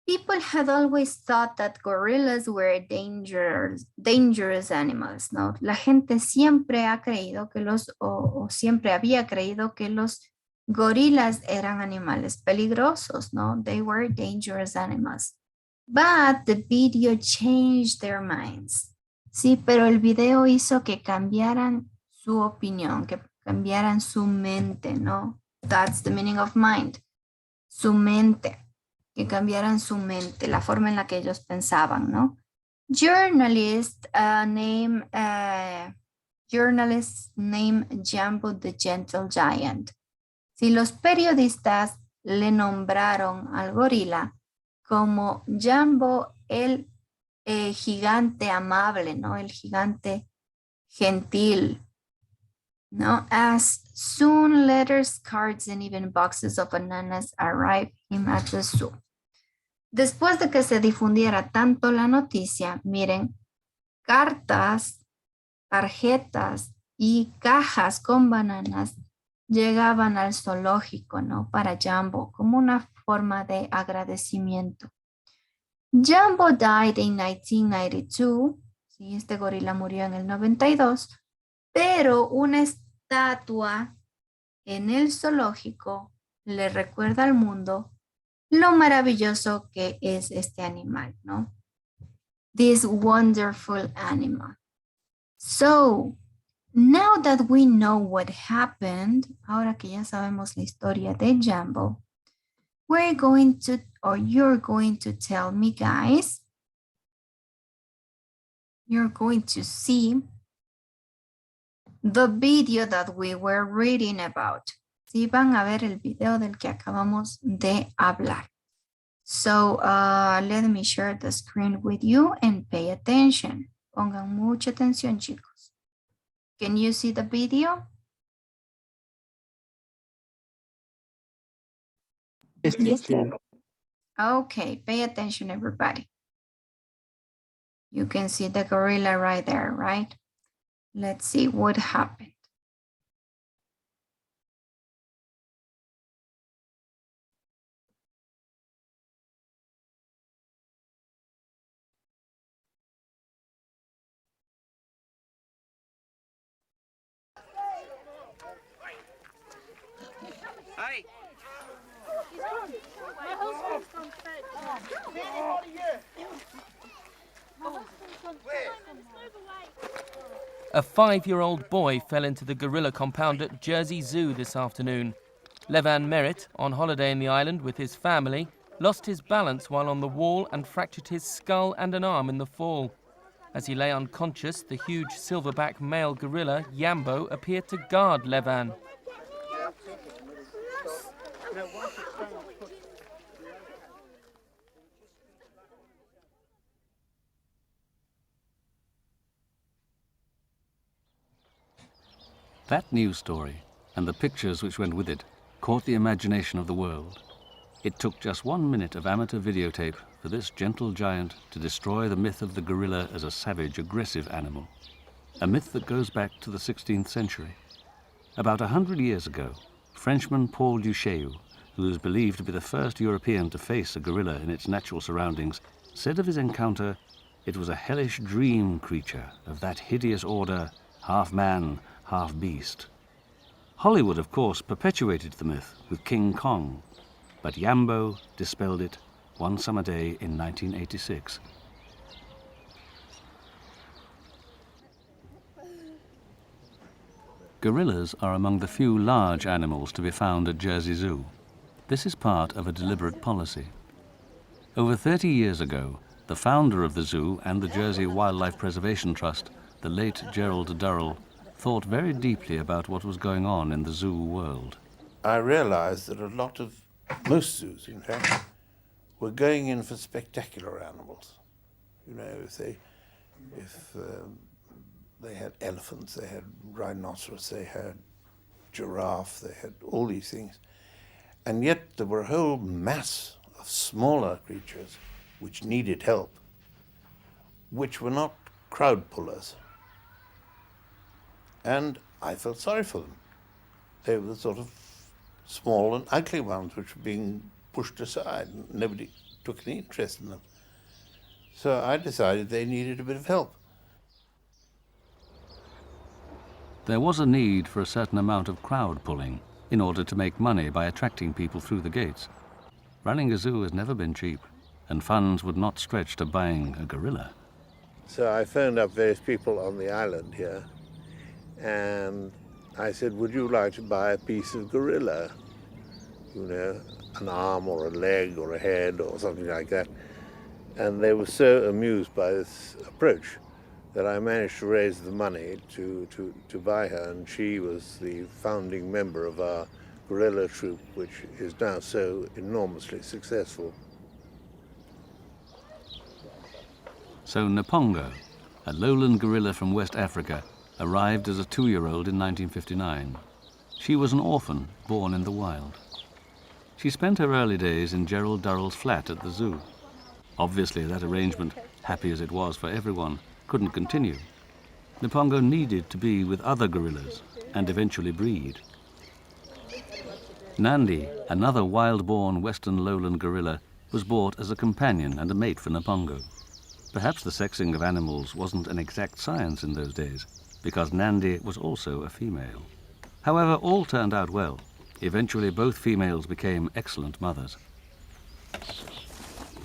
People had always thought that gorillas were dangerous animals, ¿no? La gente siempre ha creído que siempre había creído que los gorilas eran animales peligrosos, ¿no? They were dangerous animals. But the video changed their minds. Sí, pero el video hizo que cambiaran su opinión, que cambiaran su mente, ¿no? That's the meaning of mind. Su mente. Que cambiaran su mente, la forma en la que ellos pensaban, ¿no? Journalists name Jumbo the Gentle Giant. Si los periodistas le nombraron al gorila como Jumbo el gigante amable, ¿no? El gigante gentil, ¿no? As soon letters, cards, and even boxes of bananas arrived him at the zoo. Después de que se difundiera tanto la noticia, miren, cartas, tarjetas y cajas con bananas llegaban al zoológico, ¿no? Para Jumbo, como una forma de agradecimiento. Jumbo died in 1992. Sí, este gorila murió en el 92, pero una estatua en el zoológico le recuerda al mundo lo maravilloso que es este animal, ¿no? This wonderful animal. So, now that we know what happened, ahora que ya sabemos la historia de Jumbo, you're going to tell me, guys, you're going to see the video that we were reading about. Sí, van a ver el video del que acabamos de hablar. So, let me share the screen with you and pay attention. Pongan mucha atención, chicos. Can you see the video? Yes, sir. Okay, pay attention, everybody. You can see the gorilla right there, right? Let's see what happened. Hey! A 5-year-old boy fell into the gorilla compound at Jersey Zoo this afternoon. Levan Merritt, on holiday in the island with his family, lost his balance while on the wall and fractured his skull and an arm in the fall. As he lay unconscious, the huge silverback male gorilla, Yambo, appeared to guard Levan. That news story, and the pictures which went with it, caught the imagination of the world. It took just 1 minute of amateur videotape for this gentle giant to destroy the myth of the gorilla as a savage, aggressive animal, a myth that goes back to the 16th century. About 100 years ago, Frenchman Paul Duchaillu, who is believed to be the first European to face a gorilla in its natural surroundings, said of his encounter, it was a hellish dream creature of that hideous order, half man, half beast. Hollywood, of course, perpetuated the myth with King Kong, but Yambo dispelled it one summer day in 1986. Gorillas are among the few large animals to be found at Jersey Zoo. This is part of a deliberate policy. Over 30 years ago, the founder of the zoo and the Jersey Wildlife Preservation Trust, the late Gerald Durrell, thought very deeply about what was going on in the zoo world. I realized that most zoos, in fact, were going in for spectacular animals. You know, if they had elephants, they had rhinoceros, they had giraffe, they had all these things. And yet there were a whole mass of smaller creatures which needed help, which were not crowd pullers. And I felt sorry for them. They were the sort of small and ugly ones which were being pushed aside. Nobody took any interest in them. So I decided they needed a bit of help. There was a need for a certain amount of crowd pulling in order to make money by attracting people through the gates. Running a zoo has never been cheap, and funds would not stretch to buying a gorilla. So I phoned up various people on the island here, and I said, would you like to buy a piece of gorilla? You know, an arm or a leg or a head or something like that. And they were so amused by this approach that I managed to raise the money to buy her, and she was the founding member of our gorilla troupe, which is now so enormously successful. So Npongo, a lowland gorilla from West Africa, arrived as a 2-year-old in 1959. She was an orphan born in the wild. She spent her early days in Gerald Durrell's flat at the zoo. Obviously, that arrangement, happy as it was for everyone, couldn't continue. Npongo needed to be with other gorillas and eventually breed. Nandi, another wild-born western lowland gorilla, was bought as a companion and a mate for Npongo. Perhaps the sexing of animals wasn't an exact science in those days, because Nandi was also a female. However, all turned out well. Eventually, both females became excellent mothers.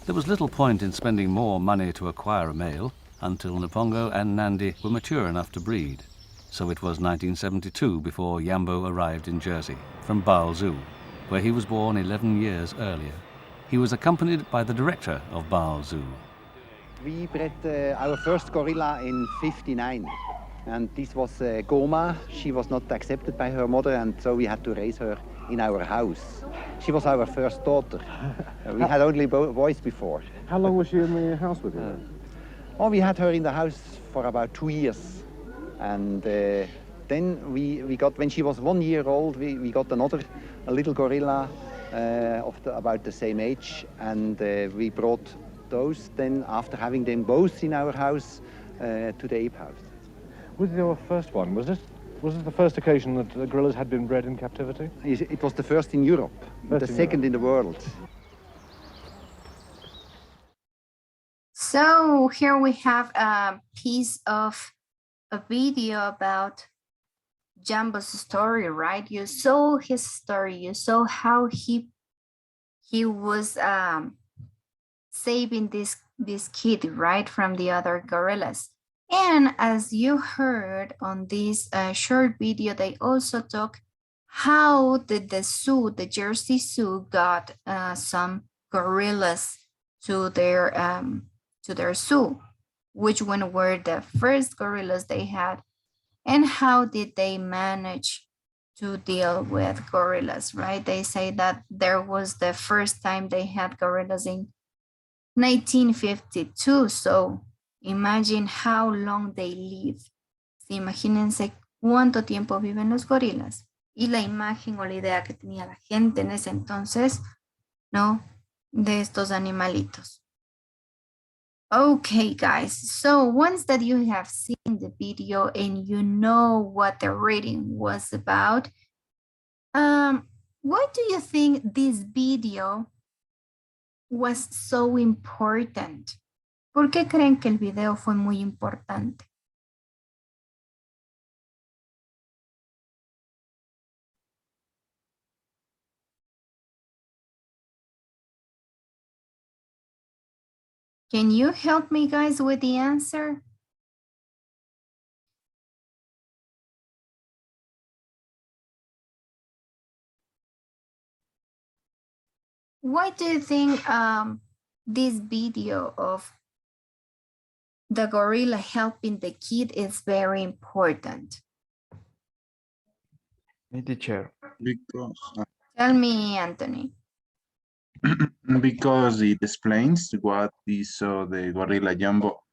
There was little point in spending more money to acquire a male until Npongo and Nandi were mature enough to breed. So it was 1972 before Yambo arrived in Jersey from Baal Zoo, where he was born 11 years earlier. He was accompanied by the director of Baal Zoo. We bred our first gorilla in '59, and this was Goma. She was not accepted by her mother, and so we had to raise her in our house. She was our first daughter. We had only boys before. How long was she in the house with you? Oh, we had her in the house for about 2 years. And then we got, when she was 1 year old, we got a little gorilla about the same age. And we brought those then, after having them both in our house, to the ape house. With your first one, was this the first occasion that the gorillas had been bred in captivity? It was the first in Europe, the second in the world. So here we have a piece of a video about Jambo's story, right? You saw his story. You saw how he was saving this kid, right, from the other gorillas. And as you heard on this short video, they also talk how did the zoo, the Jersey Zoo, got some gorillas to their zoo, which one were the first gorillas they had, and how did they manage to deal with gorillas, right? They say that there was the first time they had gorillas in 1952, so imagine how long they live. Sí, imagínense cuánto tiempo viven los gorilas y la imagen o la idea que tenía la gente en ese entonces, ¿no? De estos animalitos. Okay, guys, so once that you have seen the video and you know what the reading was about, Why do you think this video was so important? ¿Por qué creen que el video fue muy importante? Can you help me, guys, with the answer? Why do you think this video of the gorilla helping the kid is very important? Me, teacher. Because, Tell me, Anthony. because it explains what is the gorilla Jumbo.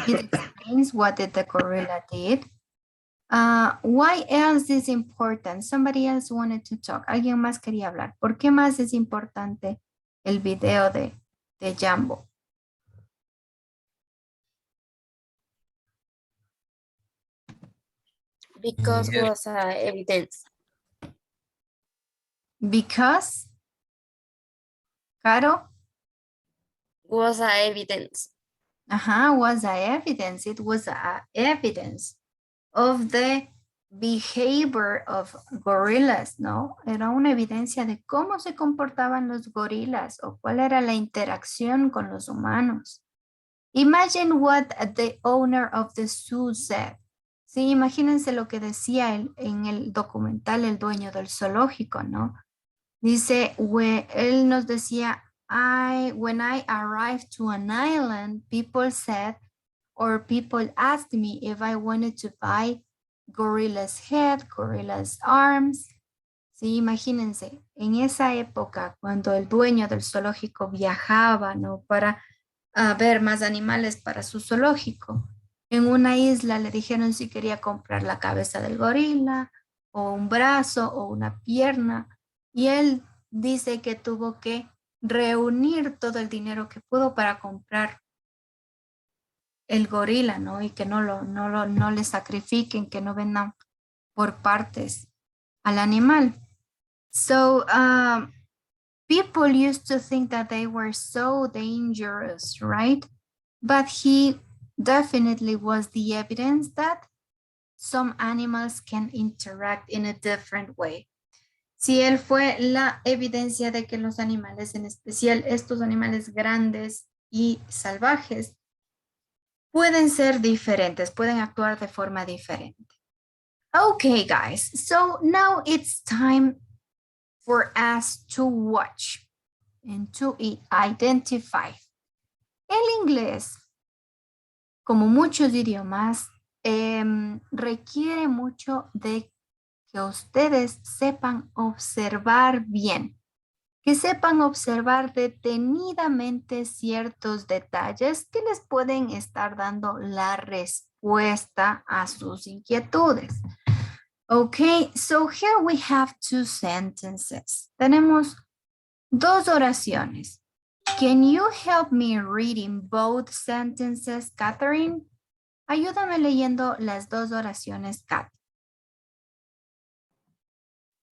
It explains what did the gorilla did. Why else is important? Somebody else wanted to talk. Alguien más quería hablar. ¿Por qué más es importante el video de Jumbo? Because was evidence. Because, Caro? Was evidence. Was evidence. It was evidence of the behavior of gorillas, ¿no? Era una evidencia de cómo se comportaban los gorilas o cuál era la interacción con los humanos. Imagine what the owner of the zoo said. Sí, imagínense lo que decía en el documental el dueño del zoológico, ¿no? Dice, él nos decía, when I arrived to an island, people said, or people asked me if I wanted to buy gorilla's head, gorilla's arms. Sí, imagínense, en esa época, cuando el dueño del zoológico viajaba, ¿no? Para ver más animales para su zoológico. En una isla le dijeron si quería comprar la cabeza del gorila, o un brazo, o una pierna. Y él dice que tuvo que reunir todo el dinero que pudo para comprar el gorila, ¿no? Y que no le sacrifiquen, que no vendan por partes al animal. So, people used to think that they were so dangerous, right? But he definitely was the evidence that some animals can interact in a different way. Si él fue la evidencia de que los animales, en especial estos animales grandes y salvajes, pueden ser diferentes, pueden actuar de forma diferente. Okay, guys, so now it's time for us to watch and to identify. El inglés, como muchos idiomas, requiere mucho de que ustedes sepan observar bien, que sepan observar detenidamente ciertos detalles que les pueden estar dando la respuesta a sus inquietudes. Okay, so here we have two sentences. Tenemos dos oraciones. Can you help me reading both sentences, Catherine? Ayúdame leyendo las dos oraciones, Kat.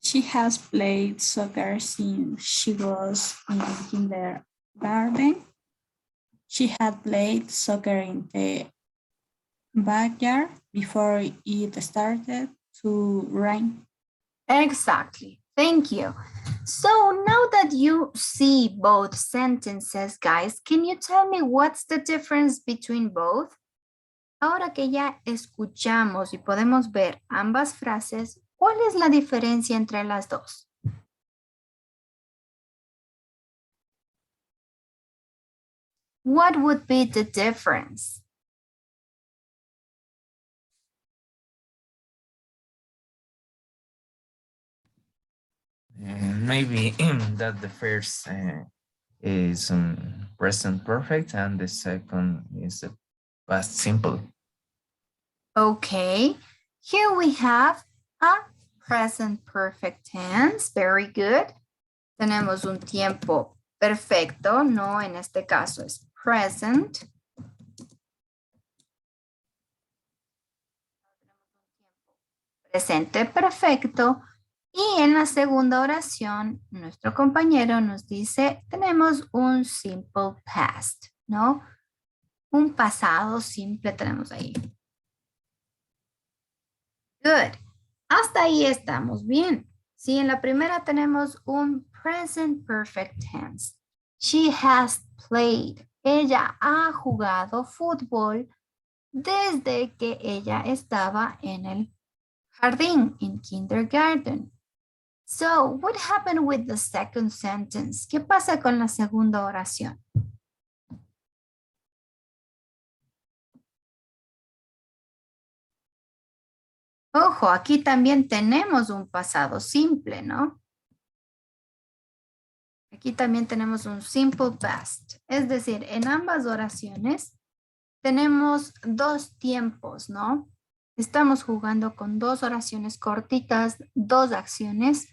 She has played soccer since she was in kindergarten. She had played soccer in the backyard before it started to rain. Exactly. Thank you. So now that you see both sentences, guys, can you tell me what's the difference between both? Ahora que ya escuchamos y podemos ver ambas frases, ¿cuál es la diferencia entre las dos? What would be the difference? Maybe that the first is present perfect and the second is past simple. Okay, here we have a present perfect tense. Very good. Tenemos un tiempo perfecto, no, en este caso es present. Presente perfecto Y en la segunda oración, nuestro compañero nos dice, tenemos un simple past, ¿no? Un pasado simple tenemos ahí. Good. Hasta ahí estamos bien. Sí, en la primera tenemos un present perfect tense. She has played. Ella ha jugado fútbol desde que ella estaba en el jardín, in kindergarten. So, what happened with the second sentence? ¿Qué pasa con la segunda oración? Ojo, aquí también tenemos un pasado simple, ¿no? Aquí también tenemos un simple past. Es decir, en ambas oraciones tenemos dos tiempos, ¿no? Estamos jugando con dos oraciones cortitas, dos acciones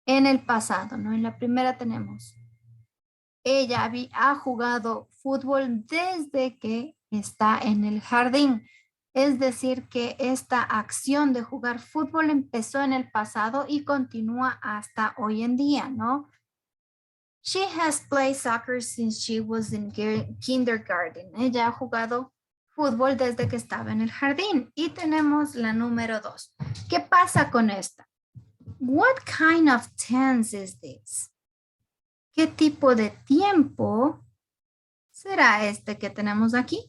en el pasado, ¿no? En la primera tenemos, ella ha jugado fútbol desde que está en el jardín. Es decir, que esta acción de jugar fútbol empezó en el pasado y continúa hasta hoy en día, ¿no? She has played soccer since she was in kindergarten. Ella ha jugado fútbol desde que estaba en el jardín. Y tenemos la número 2. ¿Qué pasa con esta? What kind of tense is this? ¿Qué tipo de tiempo será este que tenemos aquí?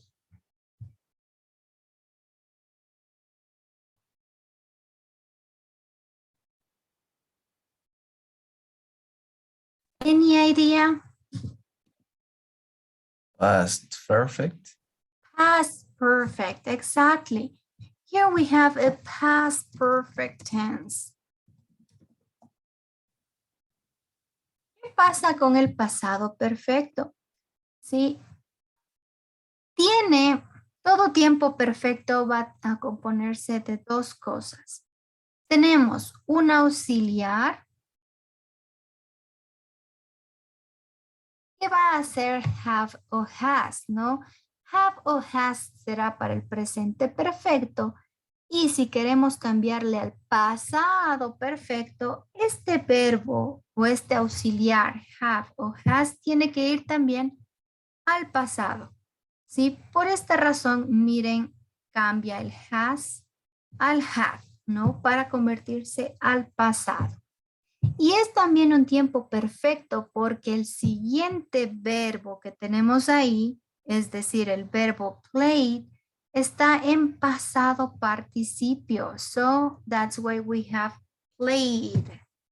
Any idea? Past perfect. Past perfect, exactly. Here we have a past perfect tense. ¿Qué pasa con el pasado perfecto? ¿Sí? Todo tiempo perfecto va a componerse de dos cosas. Tenemos un auxiliar que va a ser have o has, ¿no? Have o has será para el presente perfecto. Y si queremos cambiarle al pasado perfecto, este verbo o este auxiliar have o has tiene que ir también al pasado. ¿Sí? Por esta razón, miren, cambia el has al have, ¿no? Para convertirse al pasado. Y es también un tiempo perfecto porque el siguiente verbo que tenemos ahí, es decir, el verbo played, está en pasado participio. So, that's why we have played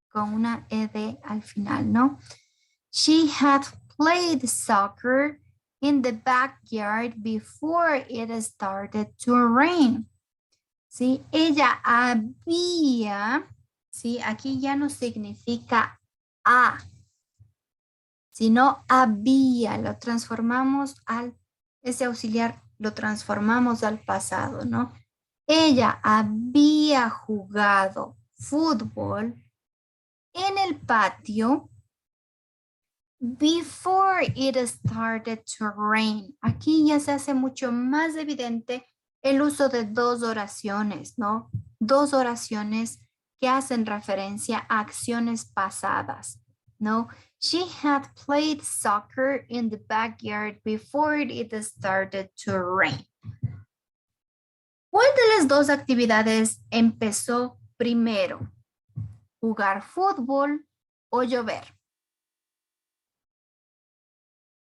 con una ed al final, ¿no? She had played soccer in the backyard before it started to rain. ¿Sí? Ella había, ¿sí? Aquí ya no significa a, sino había. Lo transformamos ese auxiliar lo transformamos al pasado, ¿no? Ella había jugado fútbol en el patio before it started to rain. Aquí ya se hace mucho más evidente el uso de dos oraciones, ¿no? Dos oraciones que hacen referencia a acciones pasadas, ¿no? She had played soccer in the backyard before it started to rain. ¿Cuál de las dos actividades empezó primero? ¿Jugar fútbol o llover?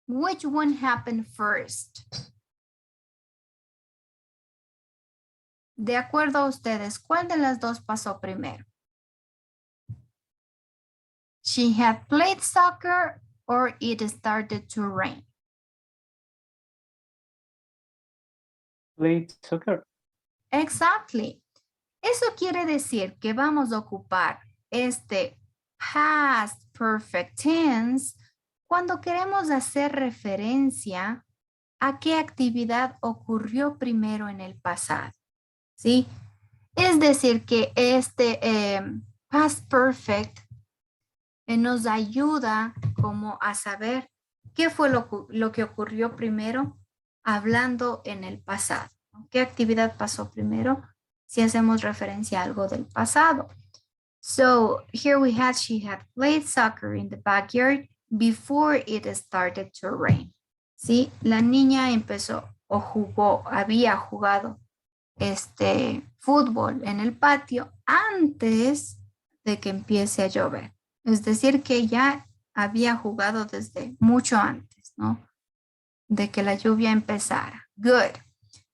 Which one happened first? De acuerdo a ustedes, ¿cuál de las dos pasó primero? She had played soccer or it started to rain? Played soccer. Exactly. Eso quiere decir que vamos a ocupar este past perfect tense cuando queremos hacer referencia a qué actividad ocurrió primero en el pasado. ¿Sí? Es decir, que este past perfect nos ayuda como a saber qué fue lo que ocurrió primero hablando en el pasado. ¿Qué actividad pasó primero? Si hacemos referencia a algo del pasado. So here we had, she had played soccer in the backyard before it started to rain. ¿Sí? La niña empezó o jugó, había jugado fútbol en el patio antes de que empiece a llover. Es decir, que ya había jugado desde mucho antes, ¿no? De que la lluvia empezara. Good.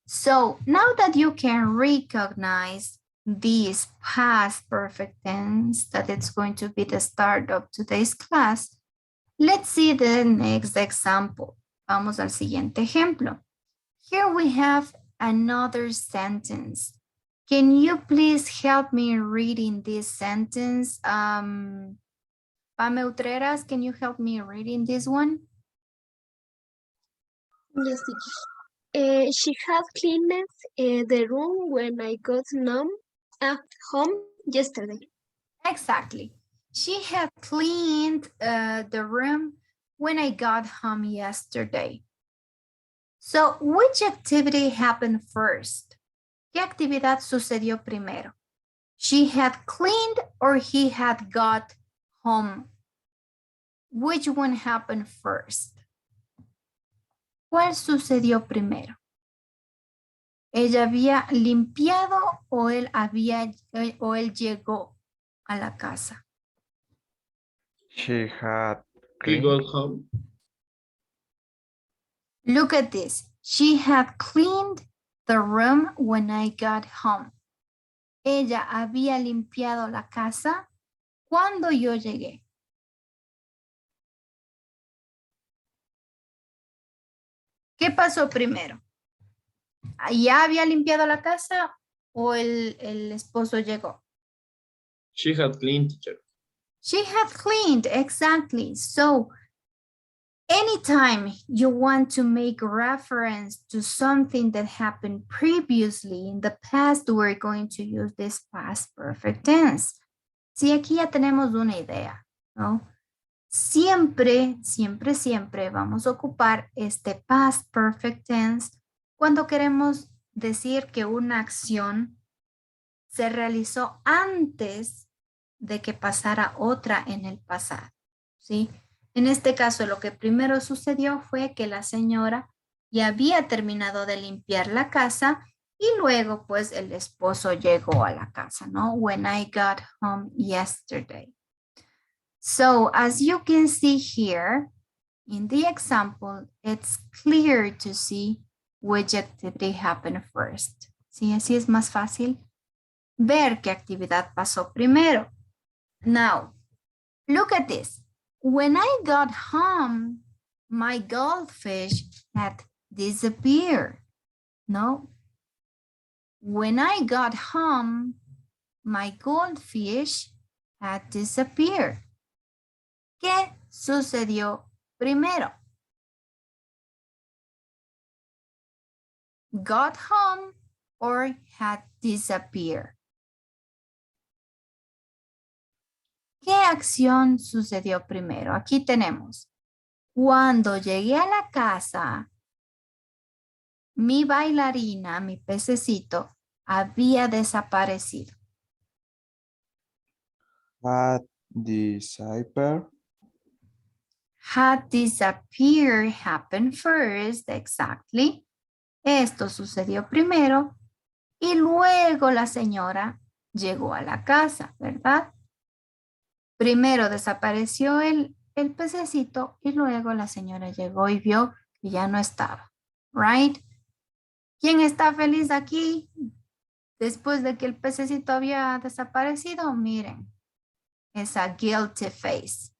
So now that you can recognize this past perfect tense, that it's going to be the start of today's class, let's see the next example. Vamos al siguiente ejemplo. Here we have another sentence. Can you please help me reading this sentence? Pame Utreras, can you help me reading this one? Yes, teacher. She had cleaned the room when I got home yesterday. Exactly. She had cleaned the room when I got home yesterday. So, which activity happened first? ¿Qué actividad sucedió primero? She had cleaned or he had got home. Which one happened first? ¿Cuál sucedió primero? ¿Ella había limpiado o él llegó a la casa? She had He cleaned. got home. Look at this. She had cleaned the room when I got home. Ella había limpiado la casa cuando yo llegué. ¿Qué pasó primero? ¿Ya había limpiado la casa o el esposo llegó? She had cleaned, teacher. She had cleaned, exactly. So, anytime you want to make reference to something that happened previously in the past, we're going to use this past perfect tense. Sí, aquí ya tenemos una idea, ¿no? Siempre, siempre, siempre vamos a ocupar este past perfect tense cuando queremos decir que una acción se realizó antes de que pasara otra en el pasado, ¿sí? En este caso, lo que primero sucedió fue que la señora ya había terminado de limpiar la casa y luego, pues, el esposo llegó a la casa, ¿no? When I got home yesterday. So, as you can see here, in the example, it's clear to see which activity happened first. ¿Sí? Así es más fácil ver qué actividad pasó primero. Now, look at this. When I got home, my goldfish had disappeared. No. When I got home, my goldfish had disappeared. ¿Qué sucedió primero? Got home or had disappeared? ¿Qué acción sucedió primero? Aquí tenemos. Cuando llegué a la casa, mi bailarina, mi pececito, había desaparecido. Had disappeared. Had disappeared happened first, exactly. Esto sucedió primero y luego la señora llegó a la casa, ¿verdad? Primero desapareció el pececito y luego la señora llegó y vio que ya no estaba, right? ¿Quién está feliz aquí después de que el pececito había desaparecido? Miren, esa guilty face.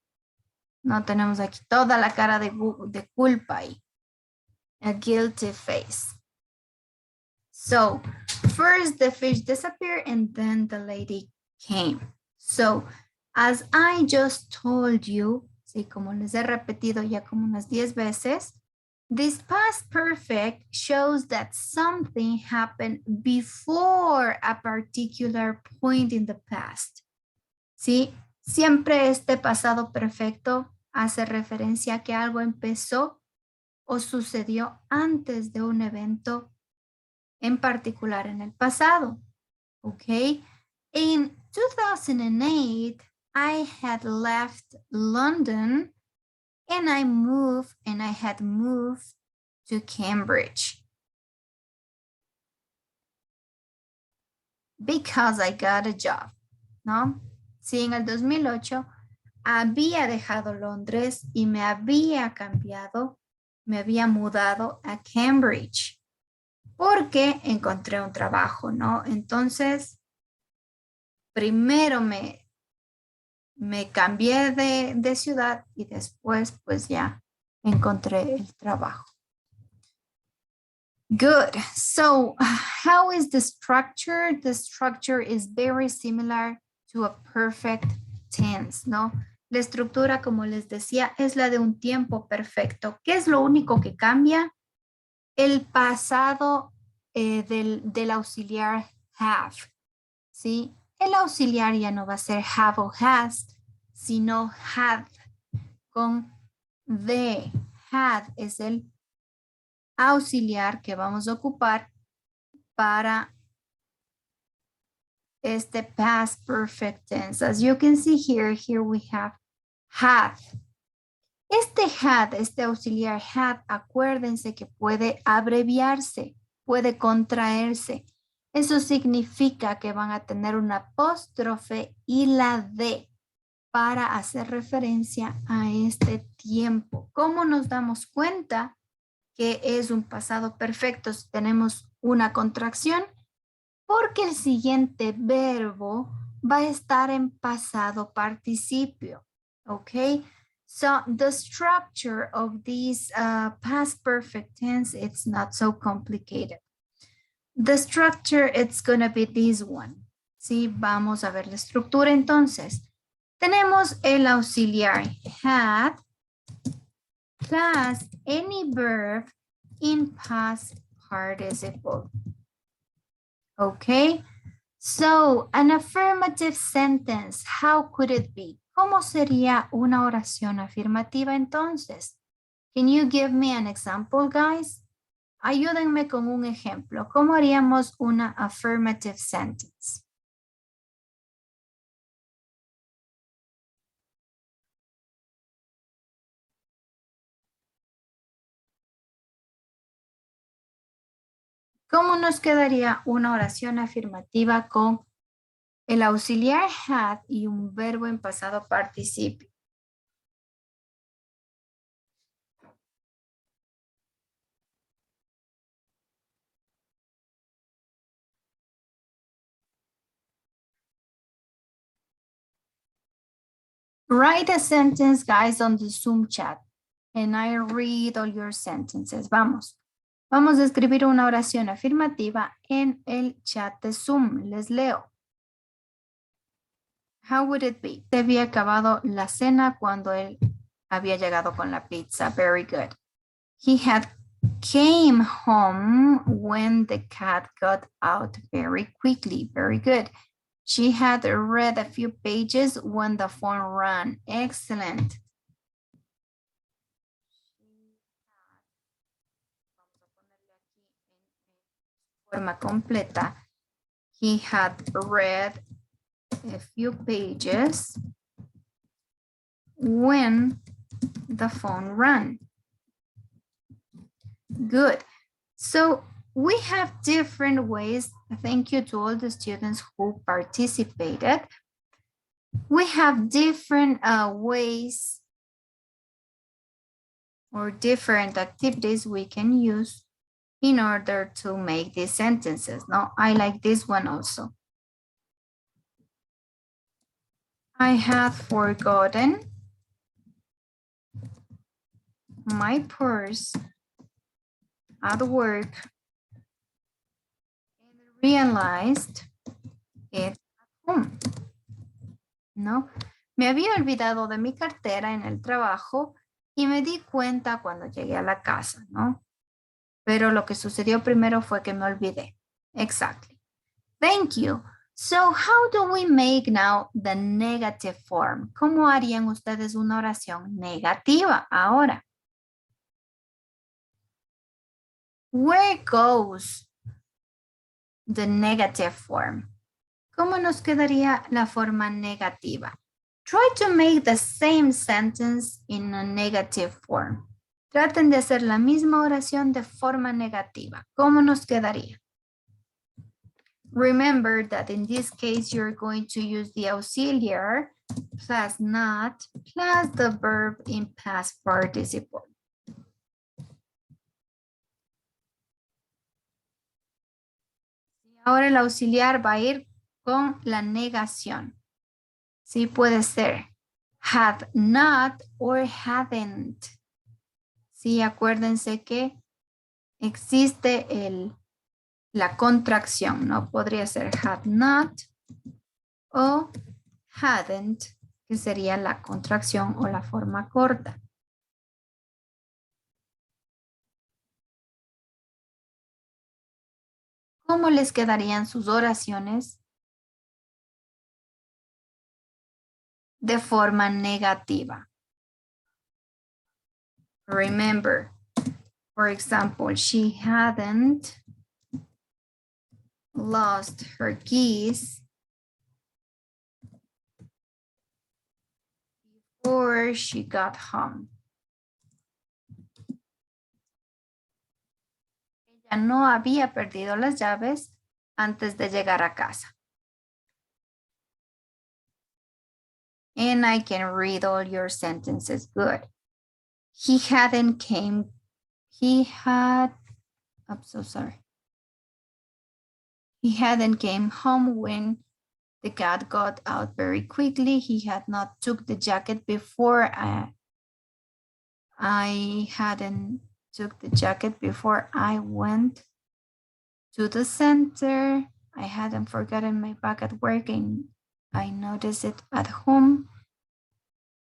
No tenemos aquí toda la cara de culpa ahí. A guilty face. So, first the fish disappeared and then the lady came. So, as I just told you, sí, como les he repetido ya como unas 10 veces, this past perfect shows that something happened before a particular point in the past. ¿Sí? Siempre este pasado perfecto hace referencia a que algo empezó o sucedió antes de un evento en particular en el pasado. Okay? In 2008, I had left London and I had moved to Cambridge because I got a job, ¿no? Sí, en el 2008 había dejado Londres y me había mudado a Cambridge porque encontré un trabajo, ¿no? Entonces, primero me cambié de ciudad y después pues ya encontré el trabajo. Good. So how is the structure? The structure is very similar to a perfect tense, ¿no? La estructura, como les decía, es la de un tiempo perfecto. ¿Qué es lo único que cambia? El pasado del auxiliar have, ¿sí? El auxiliar ya no va a ser have o has, sino had, con the. Had es el auxiliar que vamos a ocupar para este past perfect tense. As you can see here we have had. Este auxiliar had, acuérdense que puede abreviarse, puede contraerse. Eso significa que van a tener una apóstrofe y la D para hacer referencia a este tiempo. ¿Cómo nos damos cuenta que es un pasado perfecto si tenemos una contracción? Porque el siguiente verbo va a estar en pasado participio. ¿Ok? So the structure of this past perfect tense, it's not so complicated. The structure, it's going to be this one. Sí, vamos a ver la estructura entonces. Tenemos el auxiliar had plus any verb in past participle. Okay, so an affirmative sentence, how could it be? ¿Cómo sería una oración afirmativa entonces? Can you give me an example, guys? Ayúdenme con un ejemplo. ¿Cómo haríamos una affirmative sentence? ¿Cómo nos quedaría una oración afirmativa con el auxiliar had y un verbo en pasado participio? Write a sentence, guys, on the Zoom chat. And I read all your sentences. Vamos. Vamos a escribir una oración afirmativa en el chat de Zoom. Les leo. How would it be? Se había acabado la cena cuando él había llegado con la pizza. Very good. He had came home when the cat got out very quickly. Very good. She had read a few pages when the phone rang. Excellent. Forma completa. He had read a few pages when the phone rang. Good. So we have different ways. Thank you to all the students who participated. We have different ways or different activities we can use in order to make these sentences. Now, I like this one also. I had forgotten my purse at work and realized it at home. ¿No? Me había olvidado de mi cartera en el trabajo y me di cuenta cuando llegué a la casa, ¿no? Pero lo que sucedió primero fue que me olvidé. Exactly. Thank you. So how do we make now the negative form? ¿Cómo harían ustedes una oración negativa ahora? Where goes the negative form? ¿Cómo nos quedaría la forma negativa? Try to make the same sentence in a negative form. Traten de hacer la misma oración de forma negativa. ¿Cómo nos quedaría? Remember that in this case, you're going to use the auxiliary plus not plus the verb in past participle. Ahora el auxiliar va a ir con la negación. Sí, puede ser had not or hadn't. Sí, acuérdense que existe la contracción, ¿no? Podría ser had not o hadn't, que sería la contracción o la forma corta. ¿Cómo les quedarían sus oraciones? De forma negativa. Remember, for example, she hadn't lost her keys before she got home. Ella no había perdido las llaves antes de llegar a casa. And I can read all your sentences good. He hadn't came, I'm so sorry. He hadn't came home when the cat got out very quickly. He had not took the jacket before I hadn't took the jacket before I went to the center. I hadn't forgotten my bag at work and I noticed it at home.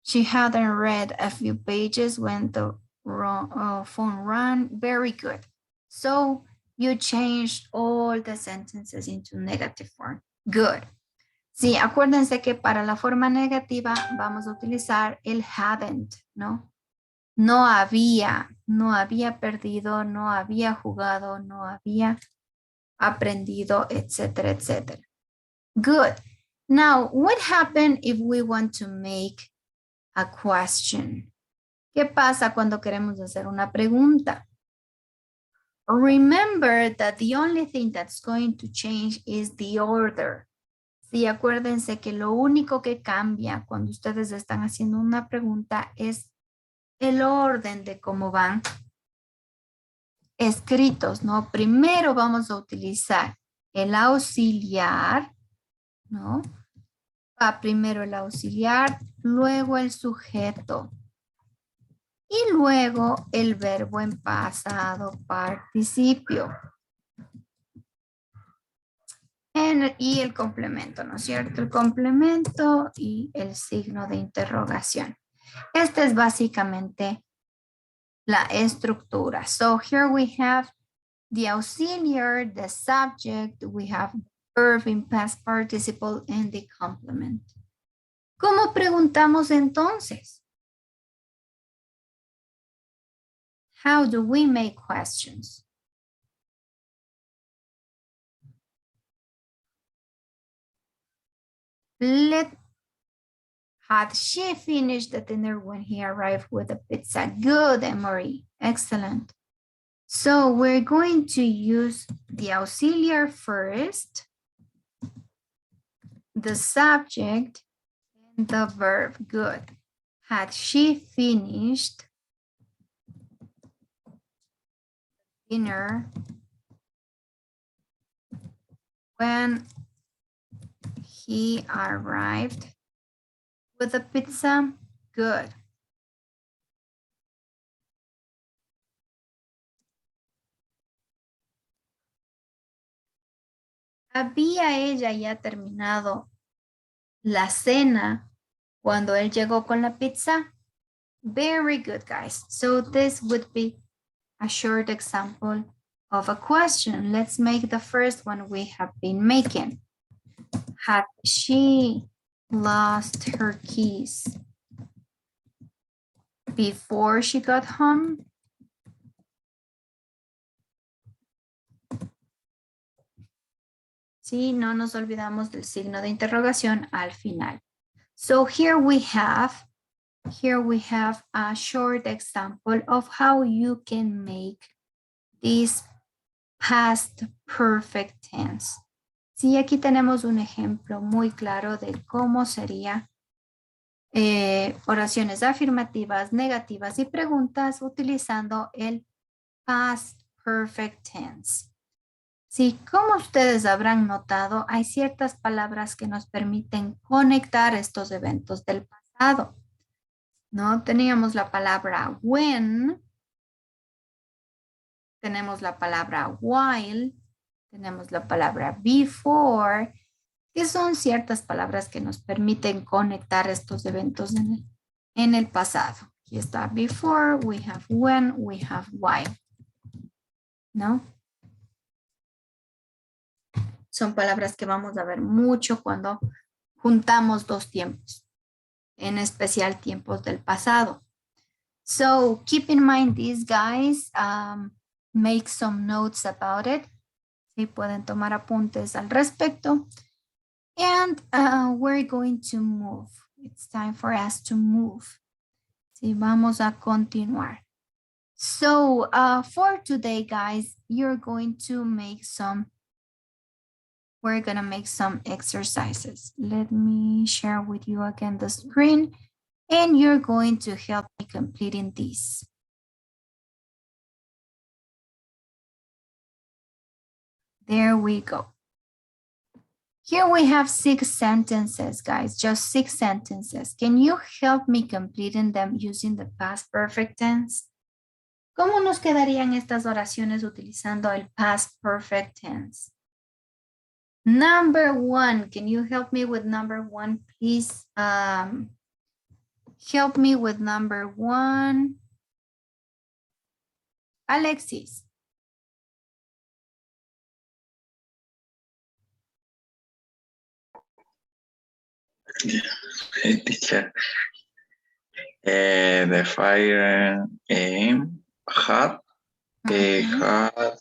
She hadn't read a few pages when the phone rang. Very good. So you changed all the sentences into negative form. Good. Sí, acuérdense que para la forma negativa vamos a utilizar el hadn't, ¿no? No había perdido, no había jugado, no había aprendido, etcétera, etcétera. Good. Now, what happened if we want to make a question? ¿Qué pasa cuando queremos hacer una pregunta? Remember that the only thing that's going to change is the order. Sí, acuérdense que lo único que cambia cuando ustedes están haciendo una pregunta es el orden de cómo van escritos, ¿no? Primero vamos a utilizar el auxiliar, ¿no? Va primero el auxiliar, luego el sujeto y luego el verbo en pasado participio. Y el complemento, ¿no es cierto? El complemento y el signo de interrogación. Esta es básicamente la estructura. So here we have the auxiliary, the subject, we have verb in past participle and the complement. ¿Cómo preguntamos entonces? How do we make questions? Had she finished the dinner when he arrived with the pizza? Good, Emory. Excellent. So we're going to use the auxiliary first, the subject, and the verb. Good. Had she finished dinner when he arrived with the pizza? Good. ¿Había ella ya terminado la cena cuando él llegó con la pizza? Very good, guys. So this would be a short example of a question. Let's make the first one we have been making. Had she lost her keys before she got home? Sí, no nos olvidamos del signo de interrogación al final. So here we have a short example of how you can make this past perfect tense. Sí, aquí tenemos un ejemplo muy claro de cómo sería oraciones afirmativas, negativas y preguntas utilizando el past perfect tense. Sí, como ustedes habrán notado, hay ciertas palabras que nos permiten conectar estos eventos del pasado. ¿No? Teníamos la palabra when, tenemos la palabra while, tenemos la palabra before, que son ciertas palabras que nos permiten conectar estos eventos en el pasado. Aquí está before, we have when, we have while. ¿No? Son palabras que vamos a ver mucho cuando juntamos dos tiempos, en especial tiempos del pasado. So keep in mind these guys, make some notes about it. Sí, pueden tomar apuntes al respecto. And we're going to move. It's time for us to move. Sí, vamos a continuar. So for today, guys, we're going to make some exercises. Let me share with you again the screen, and you're going to help me completing this. There we go. Here we have 6 sentences, guys, just 6 sentences. Can you help me completing them using the past perfect tense? ¿Cómo nos quedarían estas oraciones utilizando el past perfect tense? Number 1, can you help me with number 1, please? Help me with number 1. Alexis. Teacher. The fire had, had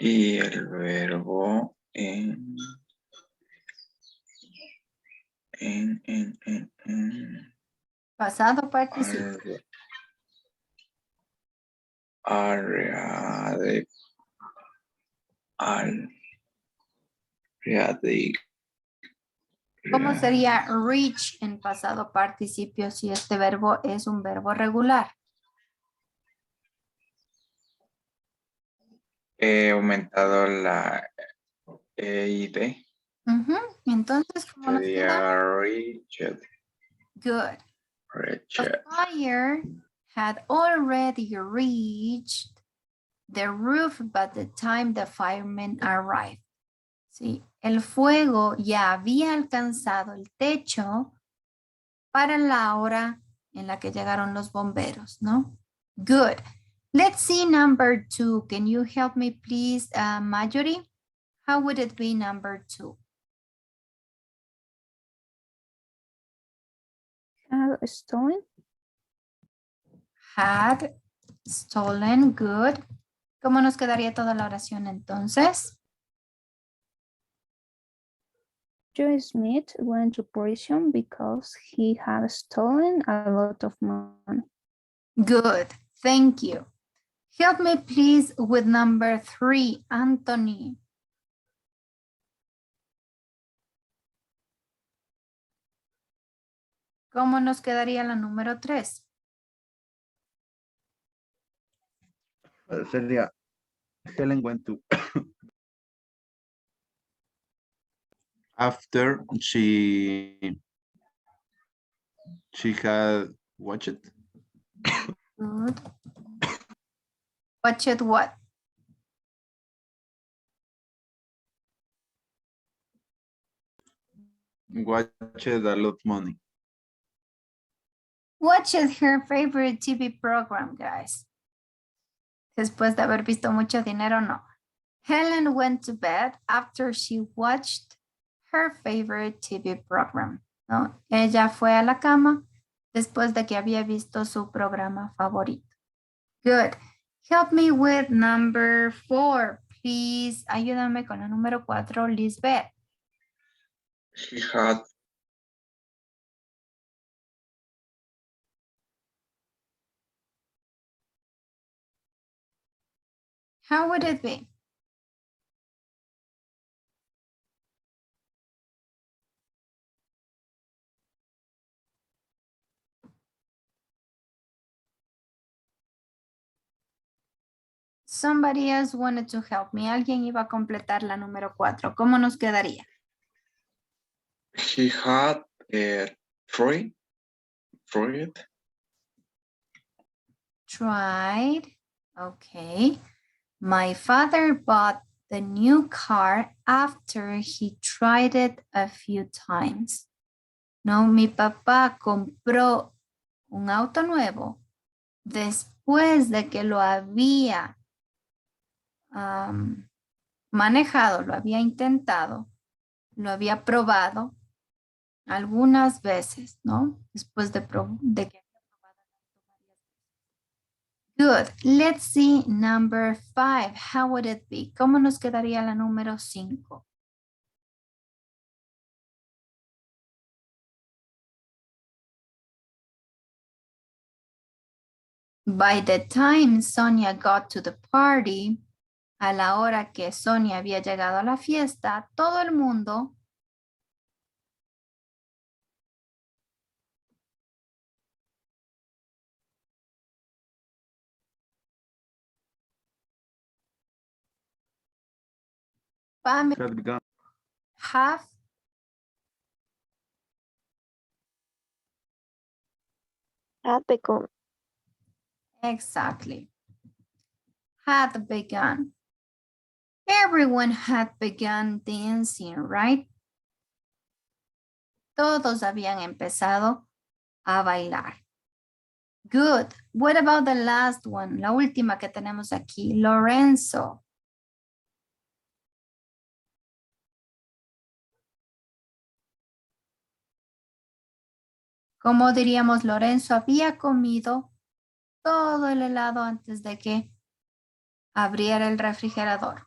y el verbo en Pasado participio. Área de ¿Cómo sería reach en pasado participio si este verbo es un verbo regular? He aumentado la EID. Entonces, ¿cómo nos queda? Reached. Good. Reached. The fire had already reached the roof by the time the firemen arrived. Sí, el fuego ya había alcanzado el techo para la hora en la que llegaron los bomberos, ¿no? Good. Let's see number 2. Can you help me, please, Marjorie? How would it be number 2? Had stolen. Had stolen. Good. ¿Cómo nos quedaría toda la oración entonces? Joe Smith went to prison because he had stolen a lot of money. Good. Thank you. Help me, please, with number 3, Anthony. ¿Cómo nos quedaría la número 3? Sería, Helen went to after she had watched it. Good. Watched what? Watched a lot of money. Watched her favorite TV program, guys. Después de haber visto mucho dinero, no. Helen went to bed after she watched her favorite TV program. ¿No? Ella fue a la cama después de que había visto su programa favorito. Good. Help me with number 4, please, ayúdame con la número 4, Lisbeth. He had How would it be? Somebody else wanted to help me. Alguien iba a completar la número 4. ¿Cómo nos quedaría? he had tried Tried. Okay. My father bought the new car after he tried it a few times. No, mi papá compró un auto nuevo después de que lo había manejado, lo había intentado, lo había probado algunas veces, ¿no? Después de que Good. Let's see number 5. How would it be? ¿Cómo nos quedaría la número 5? By the time Sonia got to the party, a la hora que Sonia había llegado a la fiesta, todo el mundo Had begun. have begun. exactly had begun. Everyone had begun dancing, right? Todos habían empezado a bailar. Good. What about the last one? La última que tenemos aquí, Lorenzo. Como diríamos, Lorenzo había comido todo el helado antes de que abriera el refrigerador.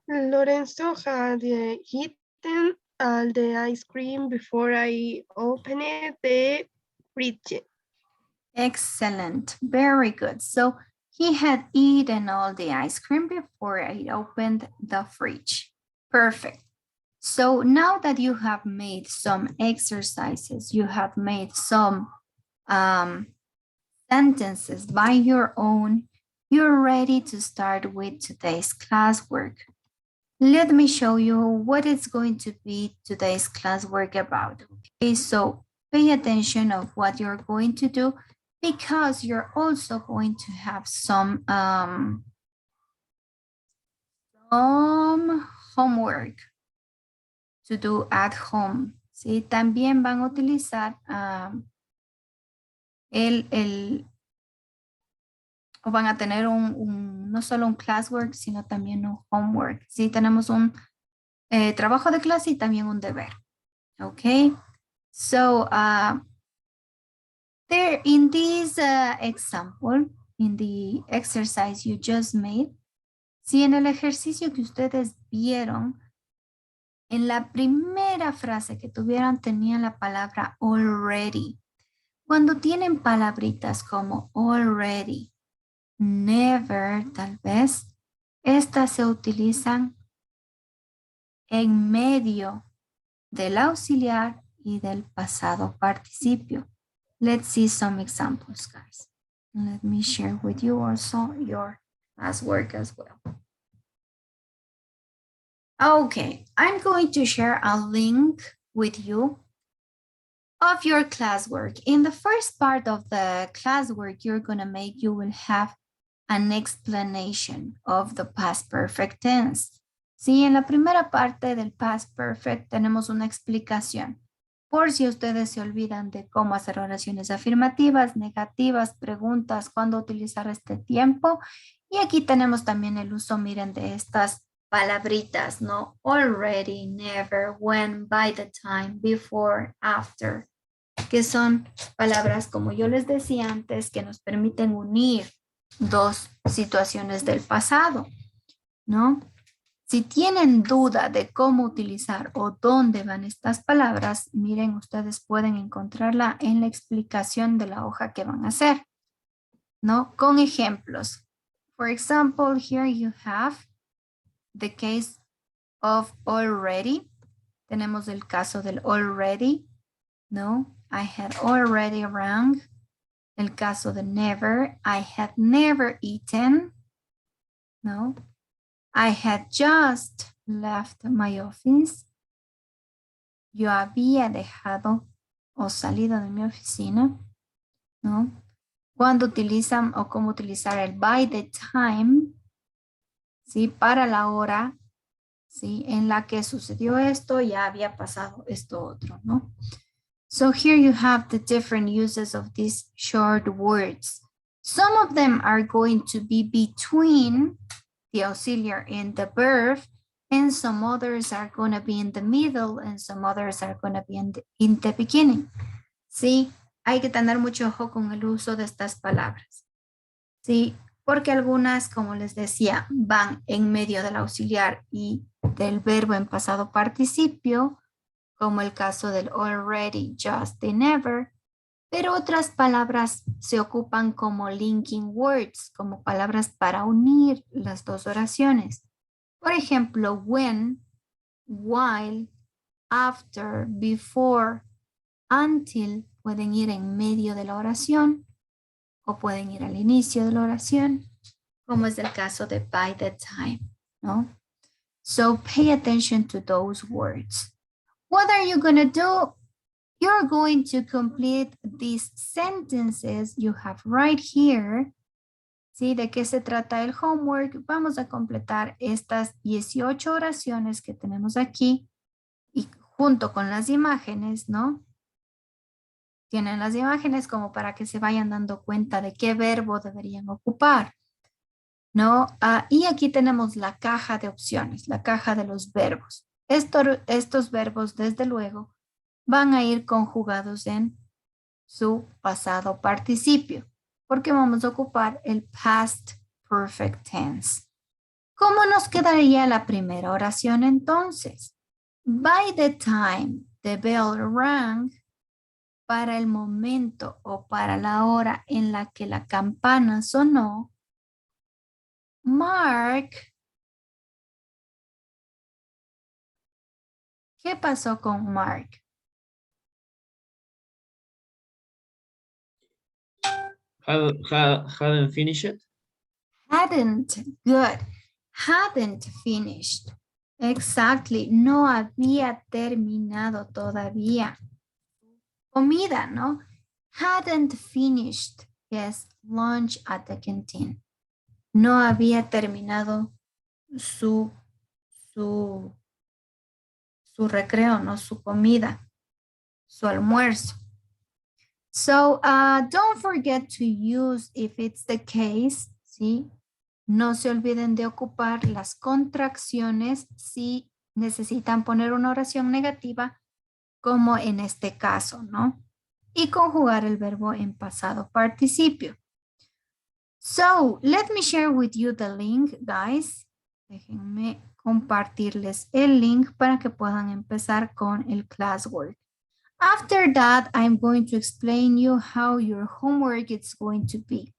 Lorenzo had eaten all the ice cream before I opened the fridge. Excellent. Very good. So he had eaten all the ice cream before I opened the fridge. Perfect. So now that you have made some exercises, you have made some sentences by your own, you're ready to start with today's classwork. Let me show you what is going to be today's classwork about. Okay, so pay attention of what you're going to do because you're also going to have some homework to do at home. ¿Sí? También van a utilizar o van a tener no solo un classwork, sino también un homework. Sí, tenemos un trabajo de clase y también un deber. Okay, so there in this example, in the exercise you just made, si en el ejercicio que ustedes vieron, en la primera frase que tuvieron tenían la palabra already. Cuando tienen palabritas como already, never, tal vez, estas se utilizan en medio del auxiliar y del pasado participio. Let's see some examples, guys. Let me share with you also your classwork as well. Okay, I'm going to share a link with you of your classwork. In the first part of the classwork you're going to make, you will have an explanation of the past perfect tense. Sí, en la primera parte del past perfect tenemos una explicación. Por si ustedes se olvidan de cómo hacer oraciones afirmativas, negativas, preguntas, cuándo utilizar este tiempo. Y aquí tenemos también el uso, miren, de estas palabritas, ¿no? Already, never, when, by the time, before, after. que son palabras, como yo les decía antes, que nos permiten unir dos situaciones del pasado, ¿no? Si tienen duda de cómo utilizar o dónde van estas palabras, miren, ustedes pueden encontrarla en la explicación de la hoja que van a hacer, ¿no? Con ejemplos. For example, here you have the case of already. Tenemos el caso del already, ¿no? I had already rang. El caso de never. I had never eaten, ¿no? I had just left my office. Yo había dejado o salido de mi oficina, ¿no? Cuando utilizan o cómo utilizar el by the time, ¿sí? Para la hora, ¿sí? En la que sucedió esto, ya había pasado esto otro, ¿no? So here you have the different uses of these short words. Some of them are going to be between the auxiliary and the verb, and some others are going to be in the middle, and some others are going to be in the beginning. ¿Sí? Hay que tener mucho ojo con el uso de estas palabras. ¿Sí? Porque algunas, como les decía, van en medio del auxiliar y del verbo en pasado participio, como el caso del already, just, y never, pero otras palabras se ocupan como linking words, como palabras para unir las dos oraciones. Por ejemplo, when, while, after, before, until pueden ir en medio de la oración o pueden ir al inicio de la oración, como es el caso de by the time, ¿no? So pay attention to those words. What are you going to do? You're going to complete these sentences you have right here. ¿Sí? ¿De qué se trata el homework? Vamos a completar estas 18 oraciones que tenemos aquí y junto con las imágenes, ¿no? Tienen las imágenes como para que se vayan dando cuenta de qué verbo deberían ocupar, ¿no? Y aquí tenemos la caja de opciones, la caja de los verbos. Estos verbos, desde luego, van a ir conjugados en su pasado participio, porque vamos a ocupar el past perfect tense. ¿Cómo nos quedaría la primera oración entonces? By the time the bell rang, para el momento o para la hora en la que la campana sonó, Mark, ¿qué pasó con Mark? Hadn't finished it. Hadn't, good. Hadn't finished. Exactly, no había terminado todavía. Comida, ¿no? Hadn't finished his lunch at the canteen. No había terminado su recreo, ¿no? Su comida, su almuerzo. So, don't forget to use if it's the case, ¿sí? No se olviden de ocupar las contracciones si necesitan poner una oración negativa, como en este caso, ¿no? Y conjugar el verbo en pasado participio. So, let me share with you the link, guys. Déjenme compartirles el link para que puedan empezar con el classwork. After that, I'm going to explain you how your homework is going to be.